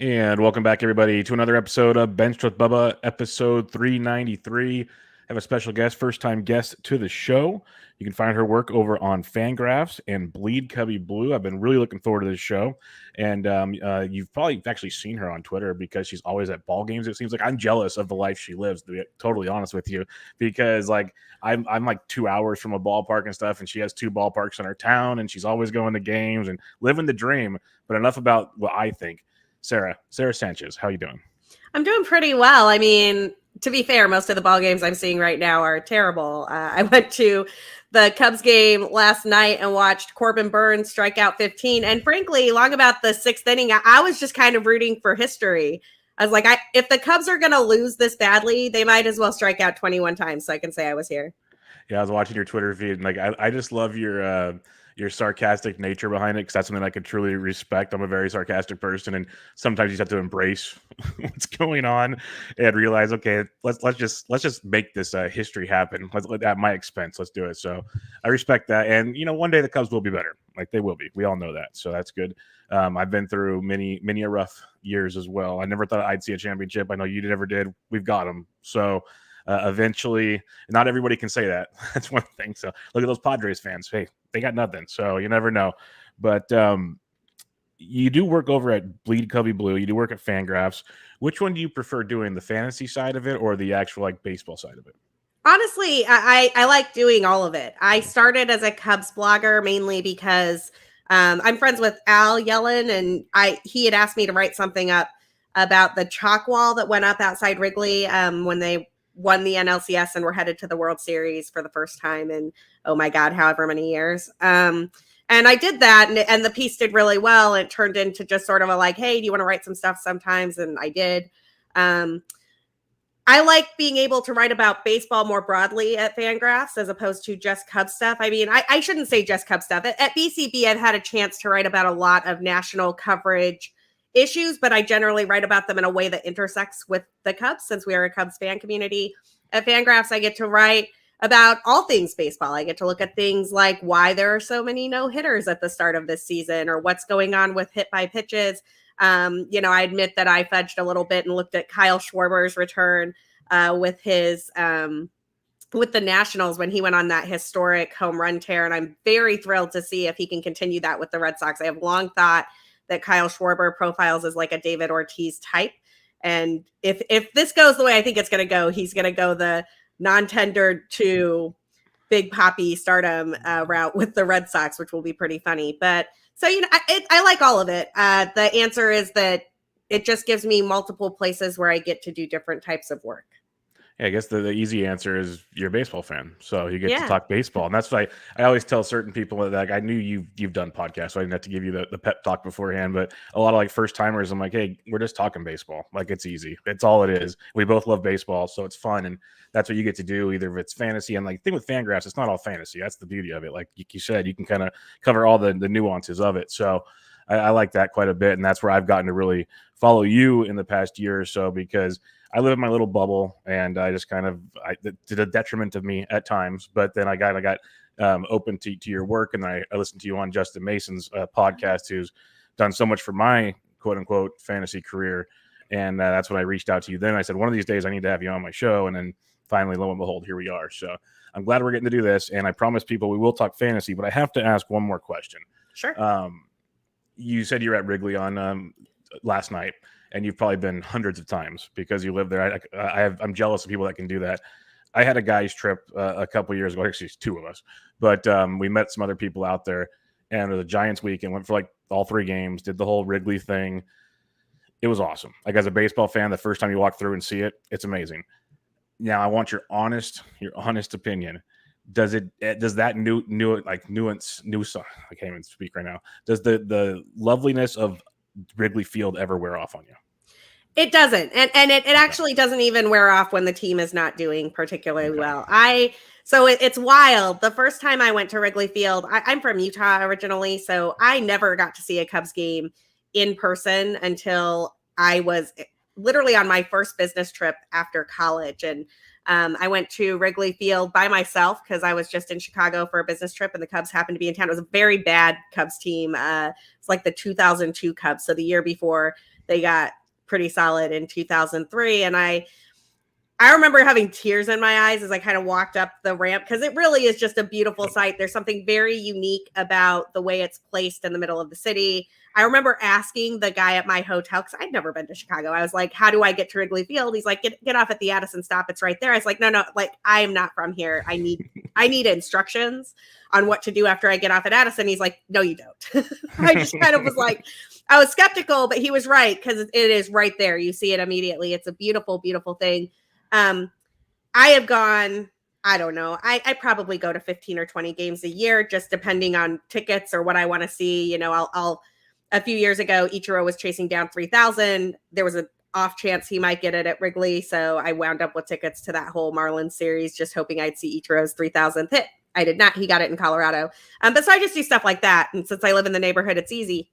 And welcome back, everybody, to another episode of Benched with Bubba, episode 393. I have a special guest, first-time guest to the show. You can find her work over on FanGraphs and Bleed Cubbie Blue. I've been really looking forward to this show. And you've probably actually seen her on Twitter because she's always at ball games. It seems like I'm jealous of the life she lives, to be totally honest with you, because like I'm like 2 hours from a ballpark and stuff, and she has 2 ballparks in her town, and she's always going to games and living the dream. But enough about what I think. Sara Sanchez, how you doing? I'm doing pretty well. I mean, to be fair, most of the ball games I'm seeing right now are terrible. I went to the Cubs game last night and watched Corbin Burnes strike out 15. And frankly, long about the 6th inning, I was just kind of rooting for history. I was like, if the Cubs are going to lose this badly, they might as well strike out 21 times so I can say I was here. Yeah, I was watching your Twitter feed, and like I just love your sarcastic nature behind it, because that's something I could truly respect. I'm a very sarcastic person, and sometimes you just have to embrace what's going on and realize, okay, let's just make this history happen. Let's at my expense. Let's do it. So I respect that, and one day the Cubs will be better. Like they will be. We all know that. So that's good. I've been through many a rough years as well. I never thought I'd see a championship. I know you never did. We've got them. So. Eventually, not everybody can say that. That's one thing. So look at those Padres fans. Hey, they got nothing. So you never know. But you do work over at Bleed Cubbie Blue. You do work at FanGraphs. Which one do you prefer doing, the fantasy side of it or the actual like baseball side of it? Honestly, I like doing all of it. I started as a Cubs blogger mainly because I'm friends with Al Yellen, and he had asked me to write something up about the chalk wall that went up outside Wrigley when they won the NLCS and were headed to the World Series for the first time in, oh my God, however many years. And I did that, and the piece did really well. It turned into just sort of a like, hey, do you want to write some stuff sometimes? And I did. I like being able to write about baseball more broadly at FanGraphs as opposed to just Cubs stuff. I mean, I shouldn't say just Cubs stuff. At BCB, I've had a chance to write about a lot of national coverage issues, but I generally write about them in a way that intersects with the Cubs since we are a Cubs fan community. At FanGraphs, I get to write about all things baseball. I get to look at things like why there are so many no-hitters at the start of this season or what's going on with hit by pitches. I admit that I fudged a little bit and looked at Kyle Schwarber's return with the Nationals when he went on that historic home run tear. And I'm very thrilled to see if he can continue that with the Red Sox. I have long thought that Kyle Schwarber profiles as like a David Ortiz type. And if this goes the way I think it's going to go, he's going to go the non-tendered to big poppy stardom route with the Red Sox, which will be pretty funny. But so, I like all of it. The answer is that it just gives me multiple places where I get to do different types of work. Yeah, I guess the easy answer is you're a baseball fan, so you get to talk baseball, and that's why I always tell certain people that like I knew you've done podcasts, so I didn't have to give you the pep talk beforehand. But a lot of like first timers, I'm like, hey, we're just talking baseball, like it's easy, it's all it is. We both love baseball, so it's fun, and that's what you get to do. Either if it's fantasy, and like the thing with FanGraphs, it's not all fantasy. That's the beauty of it. Like you said, you can kind of cover all the nuances of it. So I like that quite a bit, and that's where I've gotten to really follow you in the past year or so because I live in my little bubble, and I just kind of to the detriment of me at times. But then I got open to your work, and I listened to you on Justin Mason's podcast, who's done so much for my quote unquote fantasy career, and that's when I reached out to you. Then I said, one of these days I need to have you on my show, and then finally, lo and behold, here we are. So I'm glad we're getting to do this, and I promise people we will talk fantasy, but I have to ask one more question. Sure. You said you were at Wrigley on last night. And you've probably been hundreds of times because you live there. I'm jealous of people that can do that. I had a guy's trip a couple years ago. Actually, it's 2 of us. But we met some other people out there. And it was a Giants week and went for like all 3 games, did the whole Wrigley thing. It was awesome. Like as a baseball fan, the first time you walk through and see it, it's amazing. Now, I want your honest opinion. Does that nuance, I can't even speak right now. Does the loveliness of Wrigley Field ever wear off on you? It doesn't. And it actually doesn't even wear off when the team is not doing particularly well. So it's wild. The first time I went to Wrigley Field, I'm from Utah originally, so I never got to see a Cubs game in person until I was literally on my first business trip after college. And I went to Wrigley Field by myself because I was just in Chicago for a business trip and the Cubs happened to be in town. It was a very bad Cubs team. It's like the 2002 Cubs, so the year before They got pretty solid in 2003. And I remember having tears in my eyes as I kind of walked up the ramp, because it really is just a beautiful sight. There's something very unique about the way it's placed in the middle of the city. I remember asking the guy at my hotel, because I'd never been to Chicago. I was like, how do I get to Wrigley Field? He's like, get off at the Addison stop. It's right there. I was like, no, like, I am not from here. I need instructions on what to do after I get off at Addison. He's like, no, you don't. I just kind of was like, I was skeptical, but he was right, because it is right there. You see it immediately. It's a beautiful, beautiful thing. I have gone, I don't know, I probably go to 15 or 20 games a year, just depending on tickets or what I want to see. You know, I'll a few years ago, Ichiro was chasing down 3,000. There was an off chance he might get it at Wrigley. So I wound up with tickets to that whole Marlins series, just hoping I'd see Ichiro's 3,000th hit. I did not. He got it in Colorado. But so I just do stuff like that. And since I live in the neighborhood, it's easy.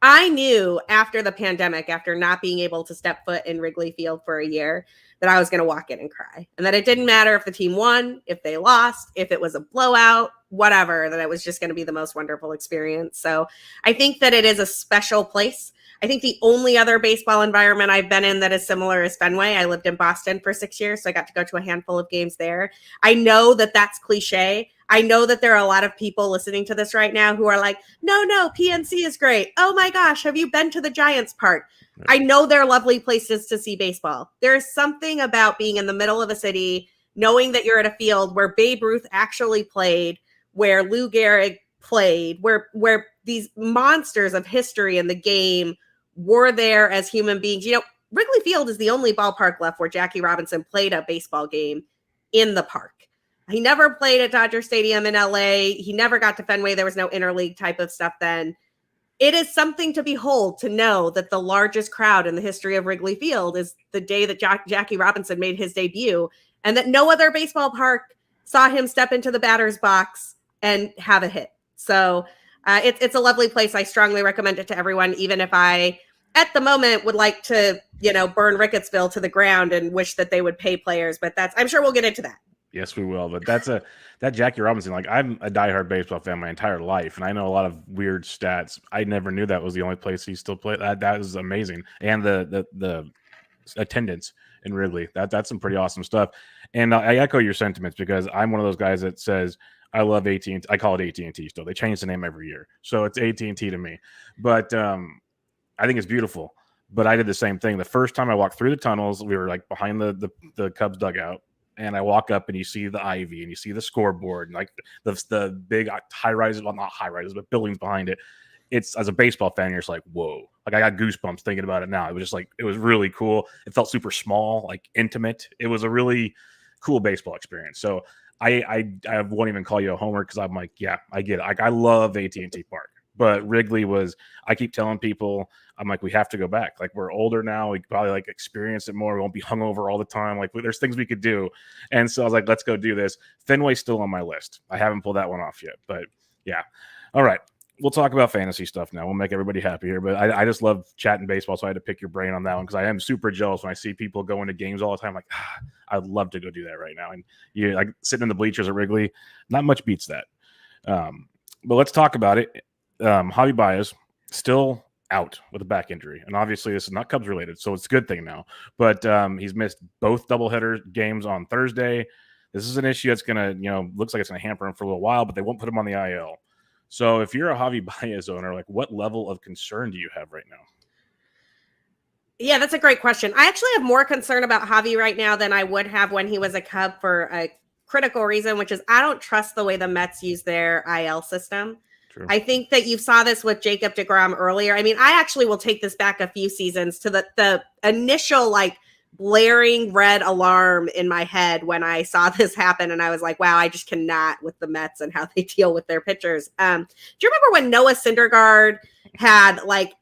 I knew after the pandemic, after not being able to step foot in Wrigley Field for a year, that I was going to walk in and cry. And that it didn't matter if the team won, if they lost, if it was a blowout, whatever, that it was just going to be the most wonderful experience. So I think that it is a special place. I think the only other baseball environment I've been in that is similar is Fenway. I lived in Boston for 6 years, so I got to go to a handful of games there. I know that that's cliche. I know that there are a lot of people listening to this right now who are like, no, PNC is great. Oh my gosh, have you been to the Giants Park? I know they're lovely places to see baseball. There's something about being in the middle of a city, knowing that you're at a field where Babe Ruth actually played, where Lou Gehrig played, where these monsters of history in the game were there as human beings. You know, Wrigley Field is the only ballpark left where Jackie Robinson played a baseball game in the park. He never played at Dodger Stadium in LA. He never got to Fenway. There was no interleague type of stuff then. It is something to behold, to know that the largest crowd in the history of Wrigley Field is the day that Jackie Robinson made his debut, and that no other baseball park saw him step into the batter's box and have a hit. So it's a lovely place. I strongly recommend it to everyone, even if I, at the moment, would like to, burn Rickettsville to the ground and wish that they would pay players. But I'm sure we'll get into that. Yes, we will. But that Jackie Robinson, like, I'm a diehard baseball fan my entire life, and I know a lot of weird stats. I never knew that was the only place he still played. That is amazing. And the attendance in Wrigley, that's some pretty awesome stuff. And I echo your sentiments, because I'm one of those guys that says I love AT&T. I call it AT&T still. They change the name every year, so it's AT&T to me. But I think it's beautiful. But I did the same thing. The first time I walked through the tunnels, we were like behind the Cubs dugout. And I walk up and you see the ivy and you see the scoreboard and like the big high rises, well, not high rises, but buildings behind it. It's, as a baseball fan, you're just like, whoa. Like, I got goosebumps thinking about it now. It was just like, it was really cool. It felt super small, like intimate. It was a really cool baseball experience. So I won't even call you a homer, because I'm like, yeah, I get it. Like, I love AT&T Park. But Wrigley was, I keep telling people, I'm like, we have to go back. Like, we're older now. We probably like experience it more. We won't be hungover all the time. Like, there's things we could do. And so I was like, let's go do this. Fenway's still on my list. I haven't pulled that one off yet, but yeah. All right. We'll talk about fantasy stuff now. We'll make everybody happy here. But I just love chatting baseball, so I had to pick your brain on that one, because I am super jealous when I see people going to games all the time. Like, I'd love to go do that right now. And you like sitting in the bleachers at Wrigley, not much beats that. But let's talk about it. Javi Bias still out with a back injury, and obviously this is not Cubs related, so it's a good thing now. But he's missed both doubleheader games on Thursday. This is an issue that's gonna, looks like it's gonna hamper him for a little while, but they won't put him on the IL. So if you're a Javi Baez owner, like, what level of concern do you have right now? Yeah, that's a great question. I actually have more concern about Javi right now than I would have when he was a Cub, for a critical reason, which is I don't trust the way the Mets use their IL system. True. I think that you saw this with Jacob deGrom earlier. I mean, I actually will take this back a few seasons to the initial, like, blaring red alarm in my head when I saw this happen. And I was like, wow, I just cannot with the Mets and how they deal with their pitchers. Do you remember when Noah Syndergaard had like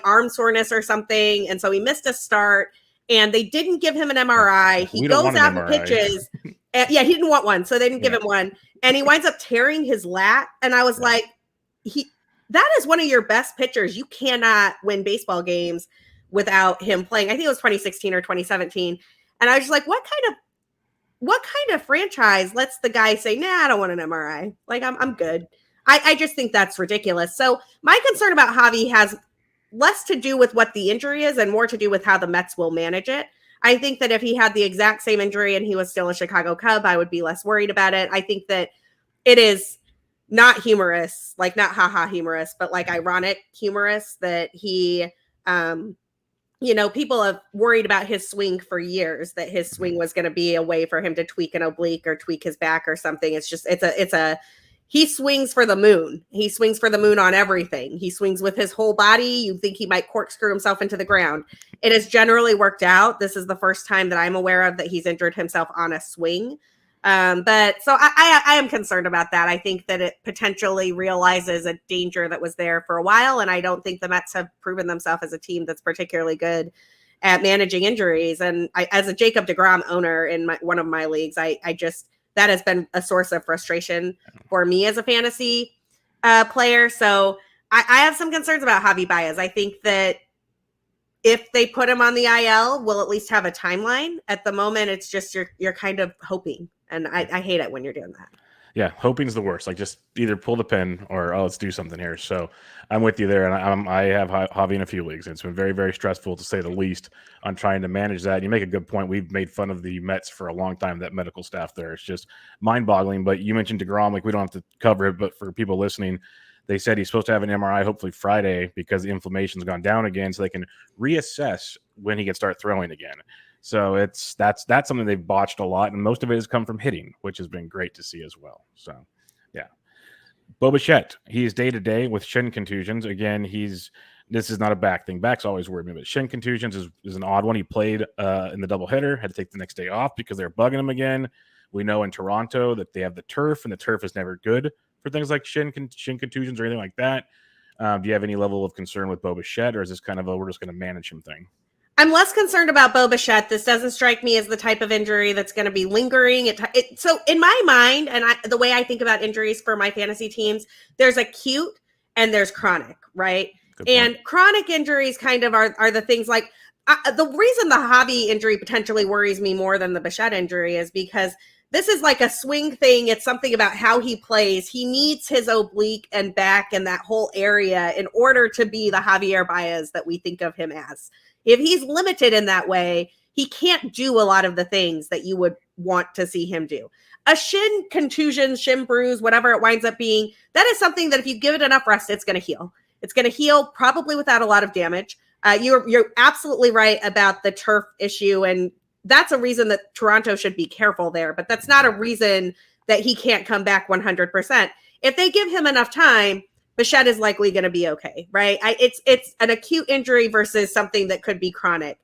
arm soreness or something? And so he missed a start and they didn't give him an MRI. He goes out and pitches. And, yeah, he didn't want one. So they didn't give him one. And he winds up tearing his lat. And I was like, that is one of your best pitchers. You cannot win baseball games without him playing. I think it was 2016 or 2017. And I was just like, what kind of franchise lets the guy say, nah, I don't want an MRI. Like, I'm good. I just think that's ridiculous. So my concern about Javi has less to do with what the injury is and more to do with how the Mets will manage it. I think that if he had the exact same injury and he was still a Chicago Cub, I would be less worried about it. I think that it is not humorous, like not haha humorous, but like ironic humorous that he, people have worried about his swing for years, that his swing was going to be a way for him to tweak an oblique or tweak his back or something. He swings for the moon. He swings for the moon on everything. He swings with his whole body. You think he might corkscrew himself into the ground. It has generally worked out. This is the first time that I'm aware of that he's injured himself on a swing. But so I am concerned about that. I think that it potentially realizes a danger that was there for a while. And I don't think the Mets have proven themselves as a team that's particularly good at managing injuries. And as a Jacob deGrom owner in one of my leagues, that has been a source of frustration for me as a fantasy player. So I have some concerns about Javi Baez. I think that if they put him on the IL, we'll at least have a timeline. At the moment, it's just you're kind of hoping. And I hate it when you're doing that. Yeah, hoping's the worst. Like, just either pull the pin or, let's do something here. So I'm with you there. And I have Javi in a few leagues. And it's been very, very stressful, to say the least, on trying to manage that. And you make a good point. We've made fun of the Mets for a long time, that medical staff there. It's just mind-boggling. But you mentioned deGrom. Like, we don't have to cover it, but for people listening, they said he's supposed to have an MRI hopefully Friday because the inflammation's gone down again, so they can reassess when he can start throwing again. So that's something they've botched a lot, and most of it has come from hitting, which has been great to see as well. So, yeah. Bichette, he's day-to-day with shin contusions. Again, this is not a back thing. Back's always worried me, but shin contusions is an odd one. He played in the doubleheader, had to take the next day off because they're bugging him again. We know in Toronto that they have the turf, and the turf is never good for things like shin contusions or anything like that. Do you have any level of concern with Bichette, or is this kind of we're just going to manage him thing? I'm less concerned about Bichette. This doesn't strike me as the type of injury that's going to be lingering. So in my mind, and the way I think about injuries for my fantasy teams, there's acute and there's chronic, right? And chronic injuries kind of are the things like the reason the Javi injury potentially worries me more than the Bichette injury is because this is like a swing thing. It's something about how he plays. He needs his oblique and back and that whole area in order to be the Javier Baez that we think of him as. If he's limited in that way, he can't do a lot of the things that you would want to see him do. A shin contusion, shin bruise, whatever it winds up being, that is something that if you give it enough rest, it's going to heal. It's going to heal probably without a lot of damage. You're absolutely right about the turf issue, and that's a reason that Toronto should be careful there, but that's not a reason that he can't come back 100%. If they give him enough time, Bichette is likely going to be okay, right? It's an acute injury versus something that could be chronic.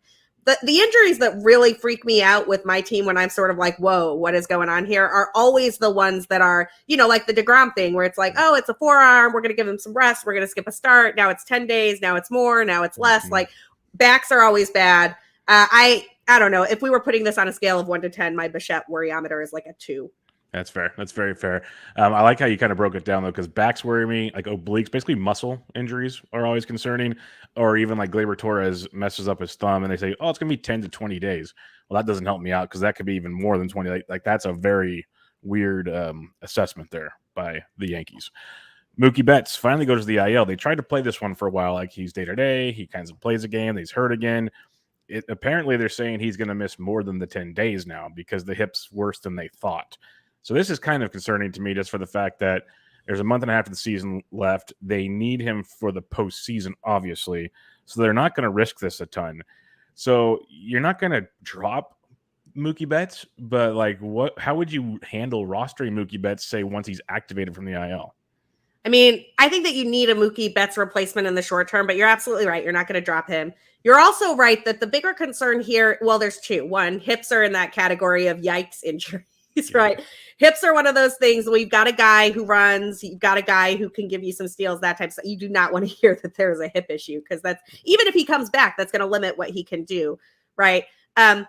The injuries that really freak me out with my team when I'm sort of like, whoa, what is going on here, are always the ones that are, like the deGrom thing where it's like, oh, it's a forearm. We're going to give him some rest. We're going to skip a start. Now it's 10 days. Now it's more. Now it's less. Like, backs are always bad. I don't know. If we were putting this on a scale of 1 to 10, my Bichette worryometer is like a 2. That's fair. That's very fair. I like how you kind of broke it down, though, because backs worry me. Like obliques, basically muscle injuries are always concerning. Or even like Gleyber Torres messes up his thumb and they say, oh, it's going to be 10 to 20 days. Well, that doesn't help me out because that could be even more than 20. Like that's a very weird assessment there by the Yankees. Mookie Betts finally goes to the IL. They tried to play this one for a while. Like he's day-to-day. He kind of plays a game. He's hurt again. Apparently, they're saying he's going to miss more than the 10 days now because the hip's worse than they thought. So this is kind of concerning to me just for the fact that there's a month and a half of the season left. They need him for the postseason, obviously. So they're not going to risk this a ton. So you're not going to drop Mookie Betts, but like how would you handle rostering Mookie Betts, say, once he's activated from the IL? I mean, I think that you need a Mookie Betts replacement in the short term, but you're absolutely right. You're not going to drop him. You're also right that the bigger concern here, well, there's two. One, hips are in that category of yikes injuries. Right. Hips are one of those things where you've got a guy who runs, you've got a guy who can give you some steals, that type of stuff. You do not want to hear that there's a hip issue because that's, even if he comes back, that's going to limit what he can do. Right. But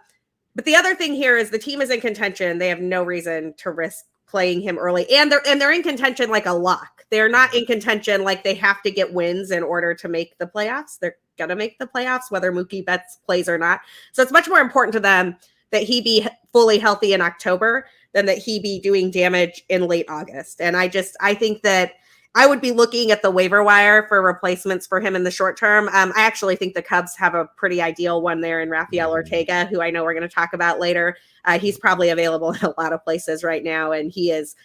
the other thing here is the team is in contention. They have no reason to risk playing him early. And they're in contention like a lock. They're not in contention like they have to get wins in order to make the playoffs. They're going to make the playoffs, whether Mookie Betts plays or not. So it's much more important to them that he be fully healthy in October than that he be doing damage in late August. And I think that I would be looking at the waiver wire for replacements for him in the short term. I actually think the Cubs have a pretty ideal one there in Rafael Ortega, who I know we're going to talk about later. He's probably available in a lot of places right now, and he has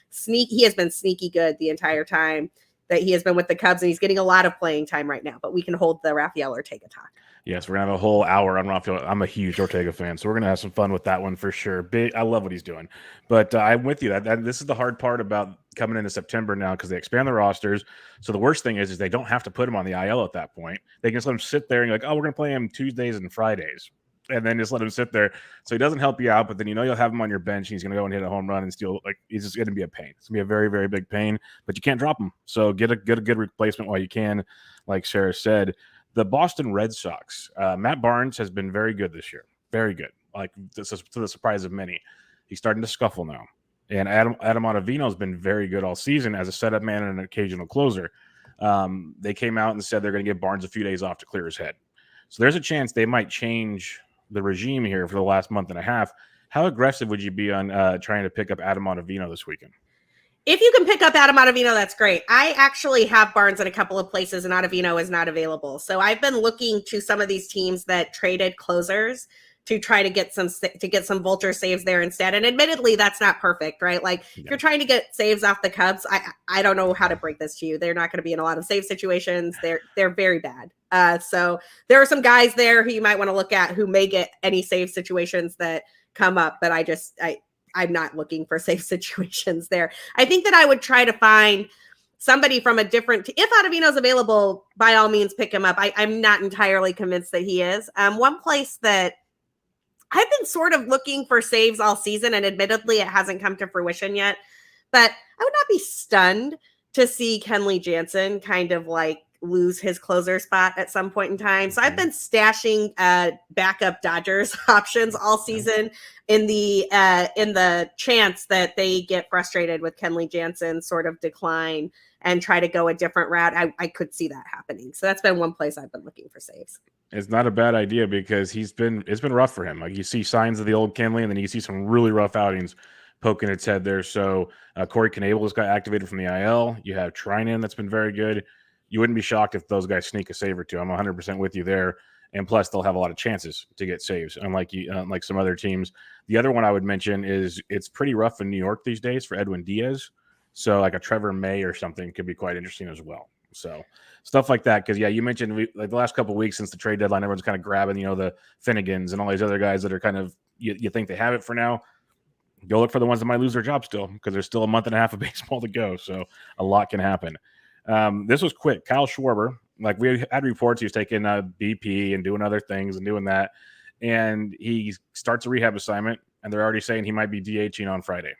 been sneaky good the entire time that he has been with the Cubs, and he's getting a lot of playing time right now. But we can hold the Rafael Ortega talk. Yes, we're going to have a whole hour on Rafael. I'm a huge Ortega fan, so we're going to have some fun with that one for sure. I love what he's doing. But I'm with you. This is the hard part about coming into September now because they expand the rosters. So the worst thing is they don't have to put him on the IL at that point. They can just let him sit there and like, oh, we're going to play him Tuesdays and Fridays. And then just let him sit there. So he doesn't help you out, but then you'll have him on your bench and he's going to go and hit a home run and steal. Like, he's just going to be a pain. It's going to be a very, very big pain, but you can't drop him. So get a good replacement while you can, like Sarah said. The Boston Red Sox, Matt Barnes has been very good this year. Very good. Like, to the surprise of many. He's starting to scuffle now. And Adam Ottavino has been very good all season as a setup man and an occasional closer. They came out and said they're going to give Barnes a few days off to clear his head. So there's a chance they might change the regime here for the last month and a half. How aggressive would you be on trying to pick up Adam Ottavino this weekend? If you can pick up Adam Ottavino, that's great. I actually have Barnes in a couple of places, and Ottavino is not available. So I've been looking to some of these teams that traded closers to try to get some vulture saves there instead. And admittedly, that's not perfect, right? Like, if you're trying to get saves off the Cubs, I don't know how to break this to you. They're not going to be in a lot of save situations. They're very bad. So there are some guys there who you might want to look at who may get any save situations that come up, but I'm not looking for safe situations there. I think that I would try to find somebody from a different, if Ottavino's available, by all means, pick him up. I'm not entirely convinced that he is. One place that I've been sort of looking for saves all season, and admittedly, it hasn't come to fruition yet, but I would not be stunned to see Kenley Jansen kind of like lose his closer spot at some point in time. So I've been stashing backup Dodgers options all season in the chance that they get frustrated with Kenley Jansen's sort of decline and try to go a different route. I could see that happening. So that's been one place I've been looking for saves. It's not a bad idea because it's been rough for him. Like, you see signs of the old Kenley, and then you see some really rough outings poking its head there. So Corey Knebel just got activated from the IL. You have Trinan that's been very good. You wouldn't be shocked if those guys sneak a save or two. I'm 100% with you there. And plus, they'll have a lot of chances to get saves, unlike like some other teams. The other one I would mention is it's pretty rough in New York these days for Edwin Diaz. So like a Trevor May or something could be quite interesting as well. So stuff like that. Because, you mentioned like the last couple of weeks since the trade deadline, everyone's kind of grabbing, the Finnegans and all these other guys that are kind of, you think they have it for now. Go look for the ones that might lose their job still, because there's still a month and a half of baseball to go. So a lot can happen. This was quick. Kyle Schwarber, like, we had reports he was taking BP and doing other things and doing that. And he starts a rehab assignment, and they're already saying he might be DHing on Friday.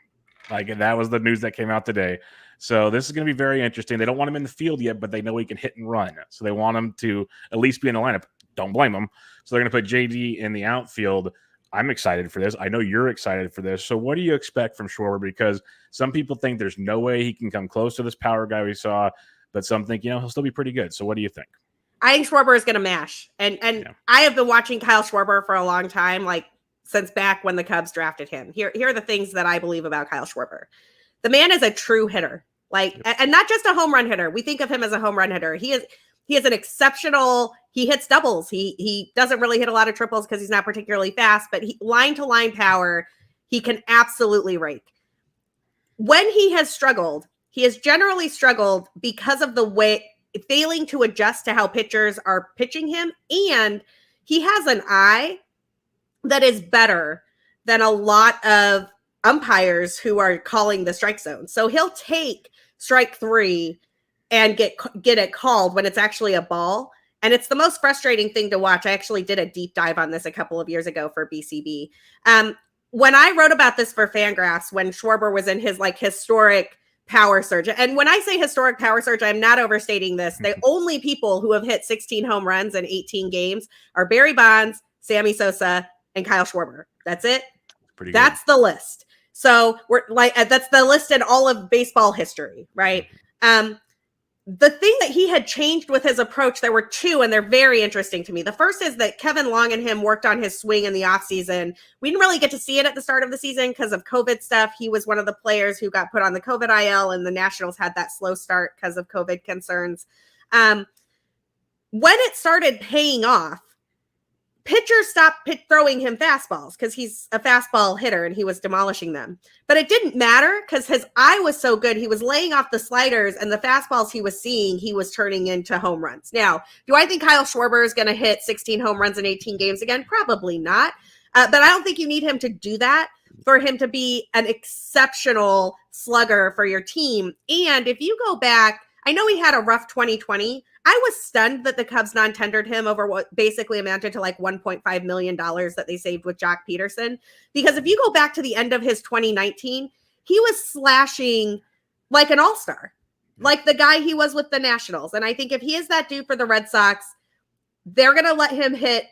Like, that was the news that came out today. So this is going to be very interesting. They don't want him in the field yet, but they know he can hit and run. So they want him to at least be in the lineup. Don't blame them. So they're going to put JD in the outfield. I'm excited for this. I know you're excited for this. So what do you expect from Schwarber? Because some people think there's no way he can come close to this power guy we saw, but some think, he'll still be pretty good. So what do you think? I think Schwarber is going to mash. And I have been watching Kyle Schwarber for a long time, like since back when the Cubs drafted him. Here are the things that I believe about Kyle Schwarber. The man is a true hitter, and not just a home run hitter. We think of him as a home run hitter. He is an exceptional. He hits doubles. He doesn't really hit a lot of triples because he's not particularly fast, but line to line power, he can absolutely rake. When he has struggled, he has generally struggled because of the way failing to adjust to how pitchers are pitching him. And he has an eye that is better than a lot of umpires who are calling the strike zone. So he'll take strike 3 and get it called when it's actually a ball. And it's the most frustrating thing to watch. I actually did a deep dive on this a couple of years ago for BCB. When I wrote about this for FanGraphs, when Schwarber was in his historic power surge, and when I say historic power surge, I'm not overstating this. The only people who have hit 16 home runs in 18 games are Barry Bonds, Sammy Sosa, and Kyle Schwarber. That's it. That's the list. So we're that's the list in all of baseball history, right? the thing that he had changed with his approach, there were two, and they're very interesting to me. The first is that Kevin Long and him worked on his swing in the offseason. We didn't really get to see it at the start of the season because of COVID stuff. He was one of the players who got put on the COVID IL, and the Nationals had that slow start because of COVID concerns. When it started paying off, pitchers stopped throwing him fastballs because he's a fastball hitter and he was demolishing them. But it didn't matter because his eye was so good. He was laying off the sliders, and the fastballs he was seeing, he was turning into home runs. Now, do I think Kyle Schwarber is going to hit 16 home runs in 18 games again? Probably not. But I don't think you need him to do that for him to be an exceptional slugger for your team. And if you go back, I know he had a rough 2020. I was stunned that the Cubs non-tendered him over what basically amounted to like $1.5 million that they saved with Jock Peterson. Because if you go back to the end of his 2019, he was slashing like an all-star, like the guy he was with the Nationals. And I think if he is that dude for the Red Sox, they're going to let him hit.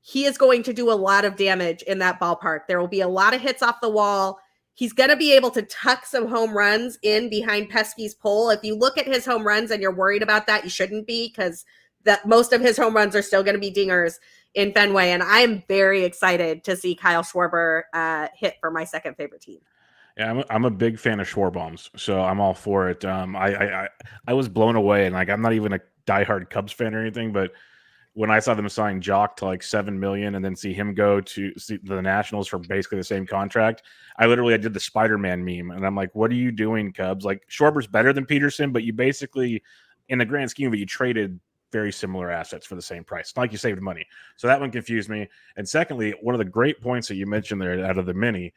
He is going to do a lot of damage in that ballpark. There will be a lot of hits off the wall. He's going to be able to tuck some home runs in behind Pesky's pole. If you look at his home runs and you're worried about that, you shouldn't be, because that most of his home runs are still going to be dingers in Fenway. And I'm very excited to see Kyle Schwarber hit for my second favorite team. Yeah, I'm a big fan of Schwarbombs, so I'm all for it. I was blown away, and like I'm not even a diehard Cubs fan or anything, but when I saw them sign Jock to like $7 million and then see him go to the Nationals for basically the same contract, I did the Spider-Man meme, and I'm like, what are you doing, Cubs? Like, Schwarber's better than Peterson, but you basically, in the grand scheme of it, you traded very similar assets for the same price. It's not like you saved money. So that one confused me. And secondly, one of the great points that you mentioned there out of the mini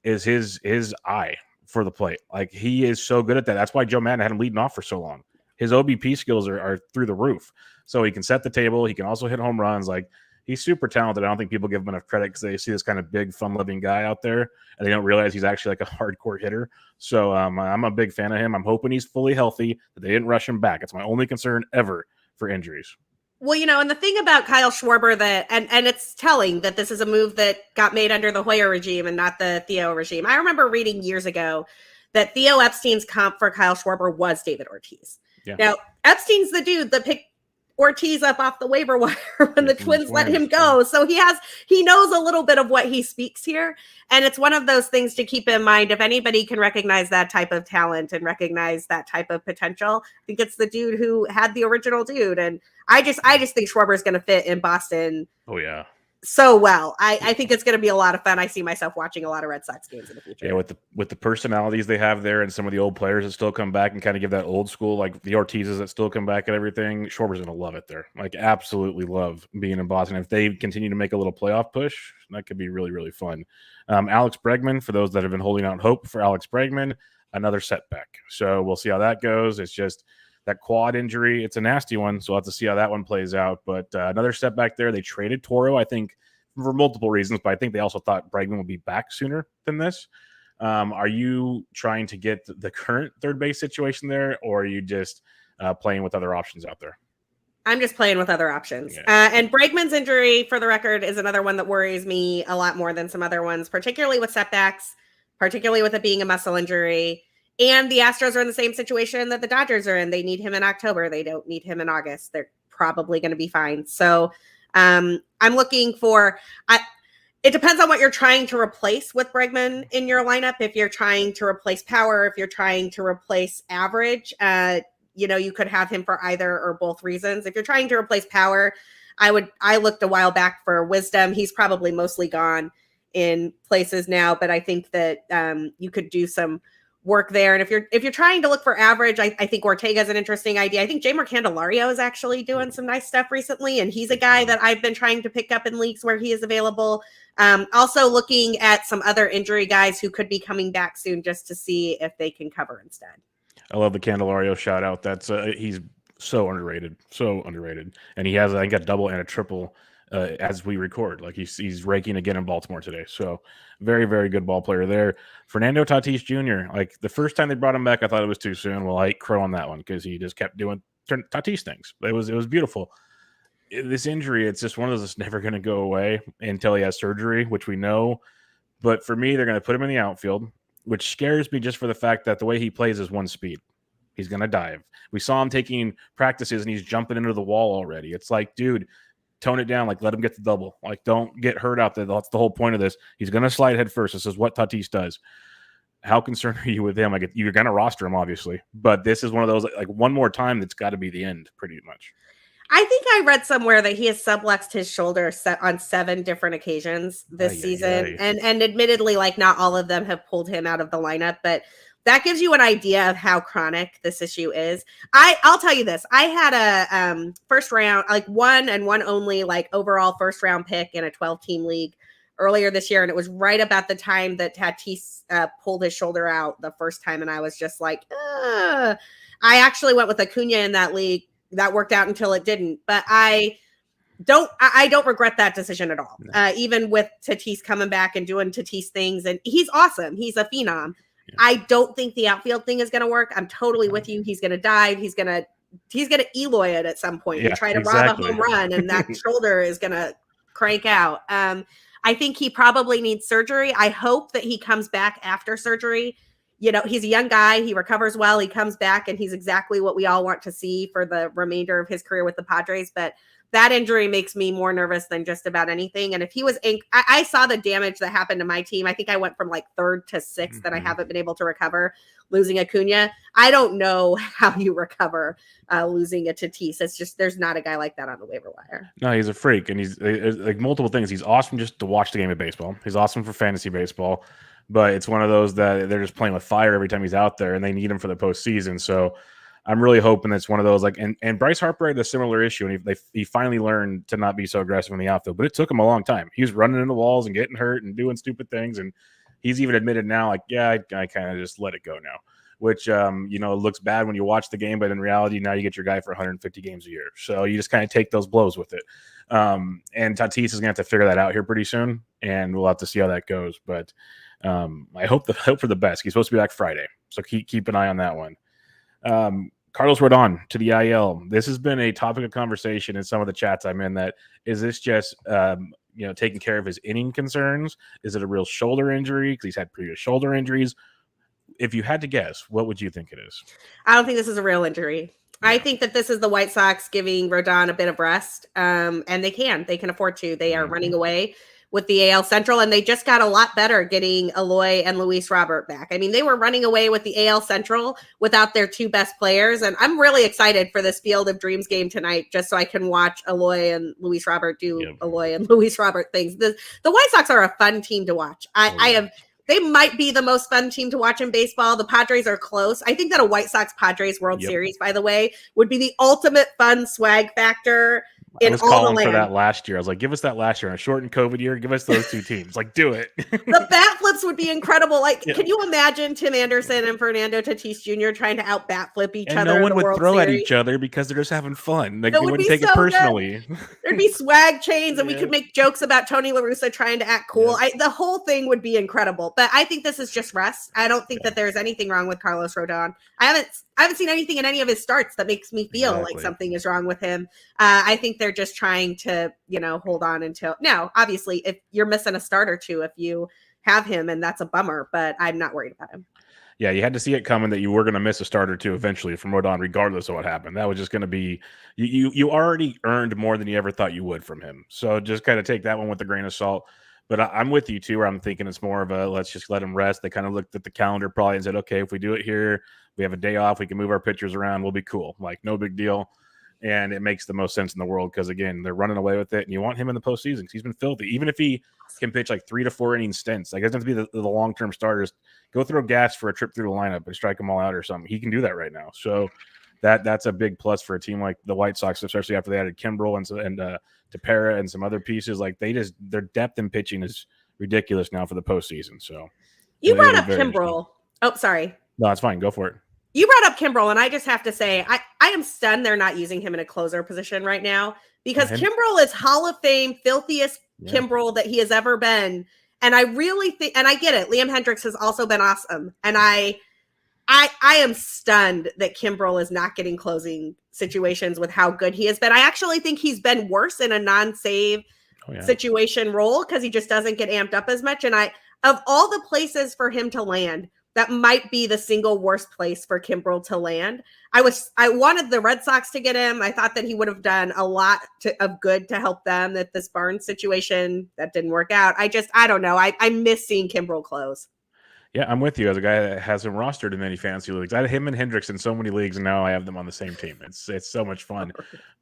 is his eye for the plate. Like, he is so good at that. That's why Joe Madden had him leading off for so long. His OBP skills are through the roof. So he can set the table. He can also hit home runs. Like, he's super talented. I don't think people give him enough credit because they see this kind of big, fun-loving guy out there, and they don't realize he's actually like a hardcore hitter. So I'm a big fan of him. I'm hoping he's fully healthy, that they didn't rush him back. It's my only concern ever for injuries. Well, and the thing about Kyle Schwarber and it's telling that this is a move that got made under the Hoyer regime and not the Theo regime. I remember reading years ago that Theo Epstein's comp for Kyle Schwarber was David Ortiz. Yeah. Now, Epstein's the dude that picked Ortiz up off the waiver wire when the Twins let him go. So he knows a little bit of what he speaks here. And it's one of those things to keep in mind. If anybody can recognize that type of talent and recognize that type of potential, I think it's the dude who had the original dude. And I just think Schwarber's going to fit in Boston. Oh, yeah. So well. I think it's going to be a lot of fun. I see myself watching a lot of Red Sox games in the future. Yeah, with the personalities they have there and some of the old players that still come back and kind of give that old school, like the Ortizes that still come back and everything, Schwarber's going to love it there. Like, absolutely love being in Boston. If they continue to make a little playoff push, that could be really, really fun. Alex Bregman, for those that have been holding out hope for Alex Bregman, another setback. So we'll see how that goes. It's just that quad injury. It's a nasty one, so we'll have to see how that one plays out. But another setback there. They traded Toro, I think, for multiple reasons, but I think they also thought Bregman would be back sooner than this. Are you trying to get the current third base situation there, or are you just playing with other options out there? I'm just playing with other options. Yeah. And Bregman's injury, for the record, is another one that worries me a lot more than some other ones, particularly with setbacks, particularly with it being a muscle injury. And the Astros are in the same situation that the Dodgers are in. They need him in October. They don't need him in August. They're probably going to be fine. So I'm looking for it depends on what you're trying to replace with Bregman in your lineup. If you're trying to replace power, if you're trying to replace average, you could have him for either or both reasons. If you're trying to replace power, I looked a while back for Wisdom. He's probably mostly gone in places now, but I think that you could do some work there. And if you're trying to look for average, I think Ortega is an interesting idea. I think Jeimer Candelario is actually doing some nice stuff recently, and he's a guy that I've been trying to pick up in leagues where he is available. Also looking at some other injury guys who could be coming back soon just to see if they can cover instead. I love the Candelario shout out. That's he's so underrated, and he has I think a double and a triple as we record. Like he's raking again in Baltimore today. So very, very good ball player there. Fernando Tatis Jr. Like the first time they brought him back, I thought it was too soon. Well, I ate crow on that one because he just kept doing Tatis things. It was beautiful. This injury, it's just one of those that's never going to go away until he has surgery, which we know. But for me, they're going to put him in the outfield, which scares me just for the fact that the way he plays is one speed. He's going to dive. We saw him taking practices and he's jumping into the wall already. It's like, dude, tone it down. Like, let him get the double. Like, don't get hurt out there. That's the whole point of this. He's going to slide head first. This is what Tatis does. How concerned are you with him? Like, you're going to roster him, obviously. But this is one of those, like one more time, that's got to be the end, pretty much. I think I read somewhere that he has subluxed his shoulder on 7 different occasions this season. And admittedly, like, not all of them have pulled him out of the lineup, but that gives you an idea of how chronic this issue is. I'll tell you this. I had a first round, like one and one only, like overall first round pick in a 12-team league earlier this year. And it was right about the time that Tatis pulled his shoulder out the first time. And I was just like, I actually went with Acuna in that league. That worked out until it didn't. But I don't regret that decision at all. No. Even with Tatis coming back and doing Tatis things. And he's awesome. He's a phenom. I don't think the outfield thing is going to work. I'm totally with you. He's going to dive. He's going to Eloy it at some point and try to rob a home run, and that shoulder is going to crank out. I think he probably needs surgery. I hope that he comes back after surgery. You know, he's a young guy. He recovers well. He comes back, and he's exactly what we all want to see for the remainder of his career with the Padres. But that injury makes me more nervous than just about anything. And if he was, I saw the damage that happened to my team. I think I went from like 3rd to 6th that I haven't been able to recover losing Acuna. I don't know how you recover losing a Tatis. It's just, there's not a guy like that on the waiver wire. No, he's a freak. And he's like multiple things. He's awesome just to watch the game of baseball. He's awesome for fantasy baseball, but it's one of those that they're just playing with fire every time he's out there, and they need him for the postseason. So I'm really hoping it's one of those, like, and Bryce Harper had a similar issue, and he finally learned to not be so aggressive in the outfield, but it took him a long time. He was running into walls and getting hurt and doing stupid things, and he's even admitted now, like, yeah, I kind of just let it go now, which, looks bad when you watch the game, but in reality, now you get your guy for 150 games a year. So you just kind of take those blows with it. And Tatis is going to have to figure that out here pretty soon, and we'll have to see how that goes. But I hope for the best. He's supposed to be back Friday, so keep an eye on that one. Carlos Rodon to the IL. This has been a topic of conversation in some of the chats I'm in. That is this just taking care of his inning concerns? Is it a real shoulder injury? Because he's had previous shoulder injuries. If you had to guess, what would you think it is? I don't think this is a real injury. Yeah. I think that this is the White Sox giving Rodon a bit of rest, and they can afford to. They are running away with the AL Central, and they just got a lot better getting Eloy and Luis Robert back. I mean, they were running away with the AL Central without their 2 best players, and I'm really excited for this Field of Dreams game tonight, just so I can watch Eloy and Luis Robert do Eloy and Luis Robert things. The White Sox are a fun team to watch. They might be the most fun team to watch in baseball. The Padres are close. I think that a White Sox-Padres World Series, by the way, would be the ultimate fun swag factor. I was calling for that last year. I was like, give us that last year. On a shortened COVID year, give us those 2 teams. Like, do it. The bat flips would be incredible. Like, can you imagine Tim Anderson and Fernando Tatis Jr. trying to out bat flip each other? No one would throw at each other because they're just having fun. Like, they wouldn't take it personally. There'd be swag chains, and we could make jokes about Tony La Russa trying to act cool. The whole thing would be incredible. But I think this is just rest. I don't think that there's anything wrong with Carlos Rodon. I haven't seen anything in any of his starts that makes me feel like something is wrong with him. I think they're just trying to, hold on until now. Obviously, if you're missing a start or 2, if you have him, and that's a bummer, but I'm not worried about him. Yeah, you had to see it coming that you were going to miss a start or 2 eventually from Rodon, regardless of what happened. That was just going to be you already earned more than you ever thought you would from him. So just kind of take that one with a grain of salt. But I'm with you too, where I'm thinking it's more of a let's just let him rest. They kind of looked at the calendar probably and said, okay, if we do it here, we have a day off, we can move our pitchers around, we'll be cool. Like, no big deal. And it makes the most sense in the world because, again, they're running away with it, and you want him in the postseason because he's been filthy. Even if he can pitch like 3 to 4 inning stints, like, it doesn't have to be the long-term starters. Go throw gas for a trip through the lineup and strike them all out or something. He can do that right now. So that's a big plus for a team like the White Sox, especially after they added Kimbrel and Tepera and some other pieces. Like, their depth in pitching is ridiculous now for the postseason. So you brought up Kimbrel. Oh, sorry. No, it's fine. Go for it. You brought up Kimbrel, and I just have to say, I am stunned they're not using him in a closer position right now, because Kimbrel is Hall of Fame, filthiest Kimbrel that he has ever been. And I really think, and I get it, Liam Hendricks has also been awesome. And I am stunned that Kimbrel is not getting closing situations with how good he has been. I actually think he's been worse in a non-save situation role because he just doesn't get amped up as much. And of all the places for him to land, that might be the single worst place for Kimbrel to land. I wanted the Red Sox to get him. I thought that he would have done a lot of good to help them. That this Barnes situation that didn't work out. I don't know. I miss seeing Kimbrel close. Yeah, I'm with you. As a guy that has him rostered in many fantasy leagues, I had him and Hendricks in so many leagues, and now I have them on the same team. It's so much fun.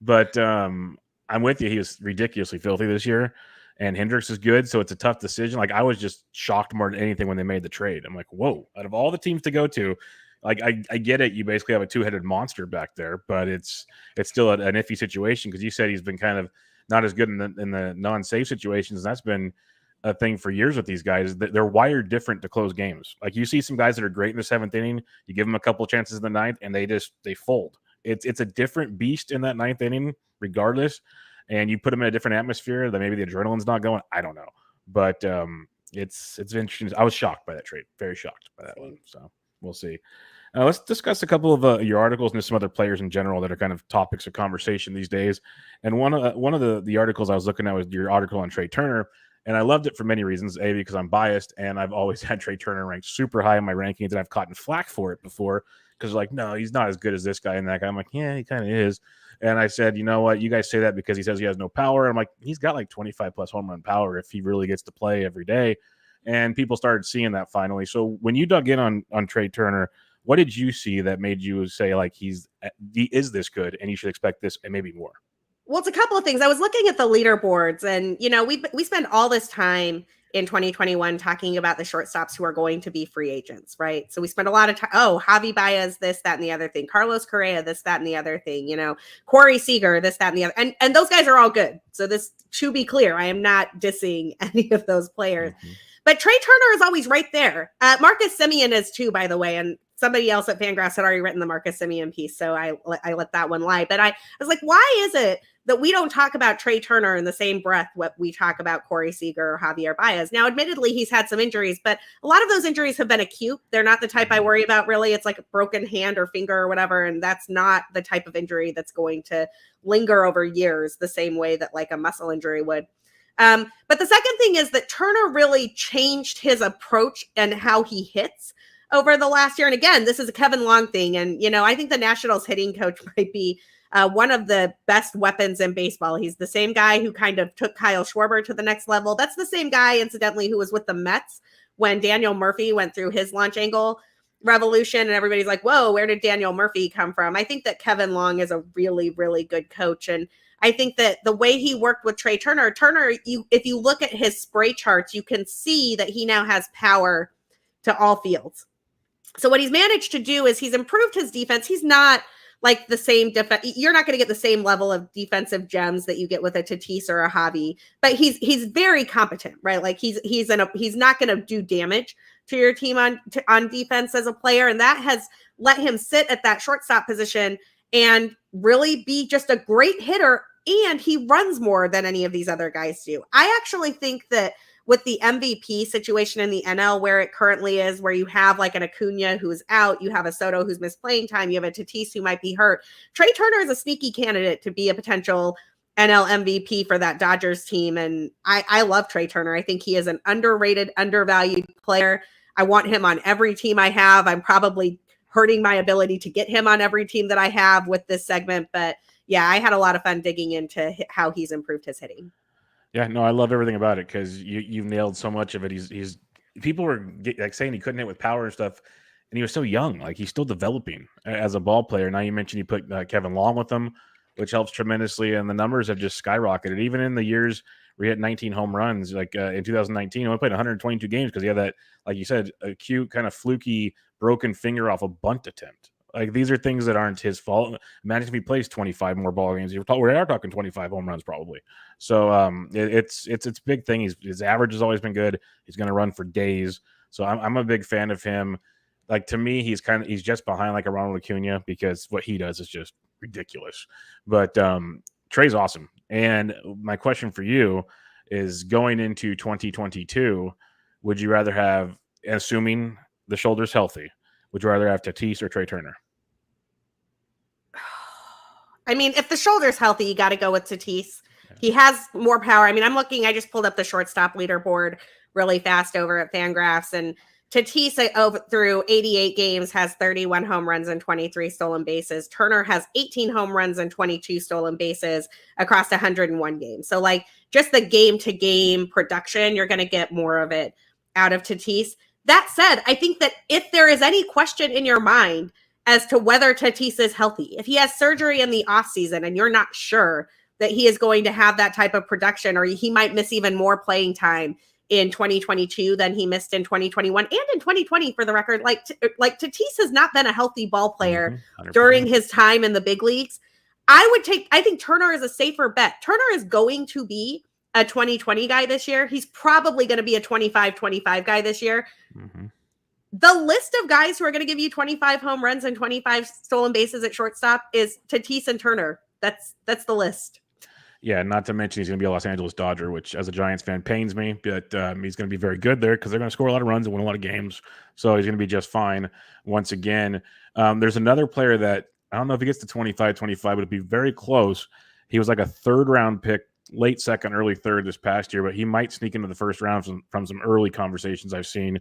But I'm with you. He was ridiculously filthy this year, and Hendricks is good, so it's a tough decision. Like, I was just shocked more than anything when they made the trade. I'm like, whoa! Out of all the teams to go to, like, I get it. You basically have a two-headed monster back there, but it's still an iffy situation because you said he's been kind of not as good in the non-save situations. And that's been a thing for years with these guys. They're wired different to close games. Like, you see some guys that are great in the seventh inning, you give them a couple chances in the ninth, and they fold. It's a different beast in that ninth inning, regardless. And you put them in a different atmosphere, that maybe the adrenaline's not going. I don't know, but it's interesting. I was shocked by that trade, very shocked by that one. So we'll see. Let's discuss a couple of your articles and some other players in general that are kind of topics of conversation these days. And one of the articles I was looking at was your article on Trey Turner. And I loved it for many reasons. A, because I'm biased, and I've always had Trey Turner ranked super high in my rankings, and I've caught flack for it before because, like, no, he's not as good as this guy and that guy. I'm like, yeah, he kind of is. And I said, you know what? You guys say that because he says he has no power. I'm like, he's got like 25-plus home run power if he really gets to play every day. And people started seeing that finally. So when you dug in on Trey Turner, what did you see that made you say, like, he is this good and you should expect this and maybe more? Well, it's a couple of things. I was looking at the leaderboards, and, you know, we spend all this time in 2021 talking about the shortstops who are going to be free agents, right? So we spend a lot of time, Javi Baez, this, that, and the other thing. Carlos Correa, this, that, and the other thing. You know, Corey Seager, this, that, and the other. And those guys are all good. So this, to be clear, I am not dissing any of those players. Mm-hmm. But Trey Turner is always right there. Marcus Semien is too, by the way. And somebody else at FanGraphs had already written the Marcus Semien piece, so I let that one lie. But I was like, why is it that we don't talk about Trey Turner in the same breath what we talk about Corey Seager or Javier Baez? Now, admittedly, he's had some injuries, but a lot of those injuries have been acute. They're not the type I worry about, really. It's like a broken hand or finger or whatever, and that's not the type of injury that's going to linger over years the same way that, like, a muscle injury would. But the second thing is that Turner really changed his approach and how he hits over the last year. And again, this is a Kevin Long thing. And, you know, I think the Nationals hitting coach might be one of the best weapons in baseball. He's the same guy who kind of took Kyle Schwarber to the next level. That's the same guy, incidentally, who was with the Mets when Daniel Murphy went through his launch angle revolution. And everybody's like, whoa, where did Daniel Murphy come from? I think that Kevin Long is a really, really good coach. And I think that the way he worked with Trey Turner, if you look at his spray charts, you can see that he now has power to all fields. So what he's managed to do is he's improved his defense. He's not like the same you're not going to get the same level of defensive gems that you get with a Tatis or a Javi, but he's very competent, right? Like he's not going to do damage to your team on defense as a player, and that has let him sit at that shortstop position and really be just a great hitter. And he runs more than any of these other guys do. I actually think that with the MVP situation in the NL where it currently is, where you have like an Acuna who's out, you have a Soto who's missed playing time, you have a Tatis who might be hurt. Trey Turner is a sneaky candidate to be a potential NL MVP for that Dodgers team. And I love Trey Turner. I think he is an underrated, undervalued player. I want him on every team I have. I'm probably hurting my ability to get him on every team that I have with this segment. But yeah, I had a lot of fun digging into how he's improved his hitting. Yeah, no, I love everything about it because you've nailed so much of it. He's people were like saying he couldn't hit with power and stuff, and he was so young. Like, he's still developing as a ball player. Now you mentioned you put Kevin Long with him, which helps tremendously, and the numbers have just skyrocketed. Even in the years where he had 19 home runs, like in 2019, he only played 122 games because he had that, like you said, acute kind of fluky broken finger off a bunt attempt. Like, these are things that aren't his fault. Imagine if he plays 25 more ball games. We are talking 25 home runs probably. So it's a big thing. His average has always been good. He's going to run for days. So I'm a big fan of him. Like, to me, he's just behind like a Ronald Acuna because what he does is just ridiculous. But Trey's awesome. And my question for you is, going into 2022, would you rather have, assuming the shoulder's healthy, would you rather have Tatis or Trey Turner? I mean, if the shoulder's healthy, you got to go with Tatis. Yeah. He has more power. I mean, I just pulled up the shortstop leaderboard really fast over at FanGraphs, and Tatis through 88 games has 31 home runs and 23 stolen bases. Turner has 18 home runs and 22 stolen bases across 101 games. So like just the game-to-game production, you're going to get more of it out of Tatis. That said, I think that if there is any question in your mind as to whether Tatis is healthy, if he has surgery in the offseason and you're not sure that he is going to have that type of production, or he might miss even more playing time in 2022 than he missed in 2021 and in 2020, for the record, like Tatis has not been a healthy ball player during his time in the big leagues. I think Turner is a safer bet. Turner is going to be a 2020 guy this year. He's probably going to be a 25-25 guy this year. Mm-hmm. The list of guys who are going to give you 25 home runs and 25 stolen bases at shortstop is Tatis and Turner. That's the list. Yeah, not to mention he's going to be a Los Angeles Dodger, which as a Giants fan pains me, but he's going to be very good there because they're going to score a lot of runs and win a lot of games. So he's going to be just fine once again. There's another player that I don't know if he gets to 25-25, but it'd be very close. He was like a third-round pick, late second, early third this past year, but he might sneak into the first round from some early conversations I've seen.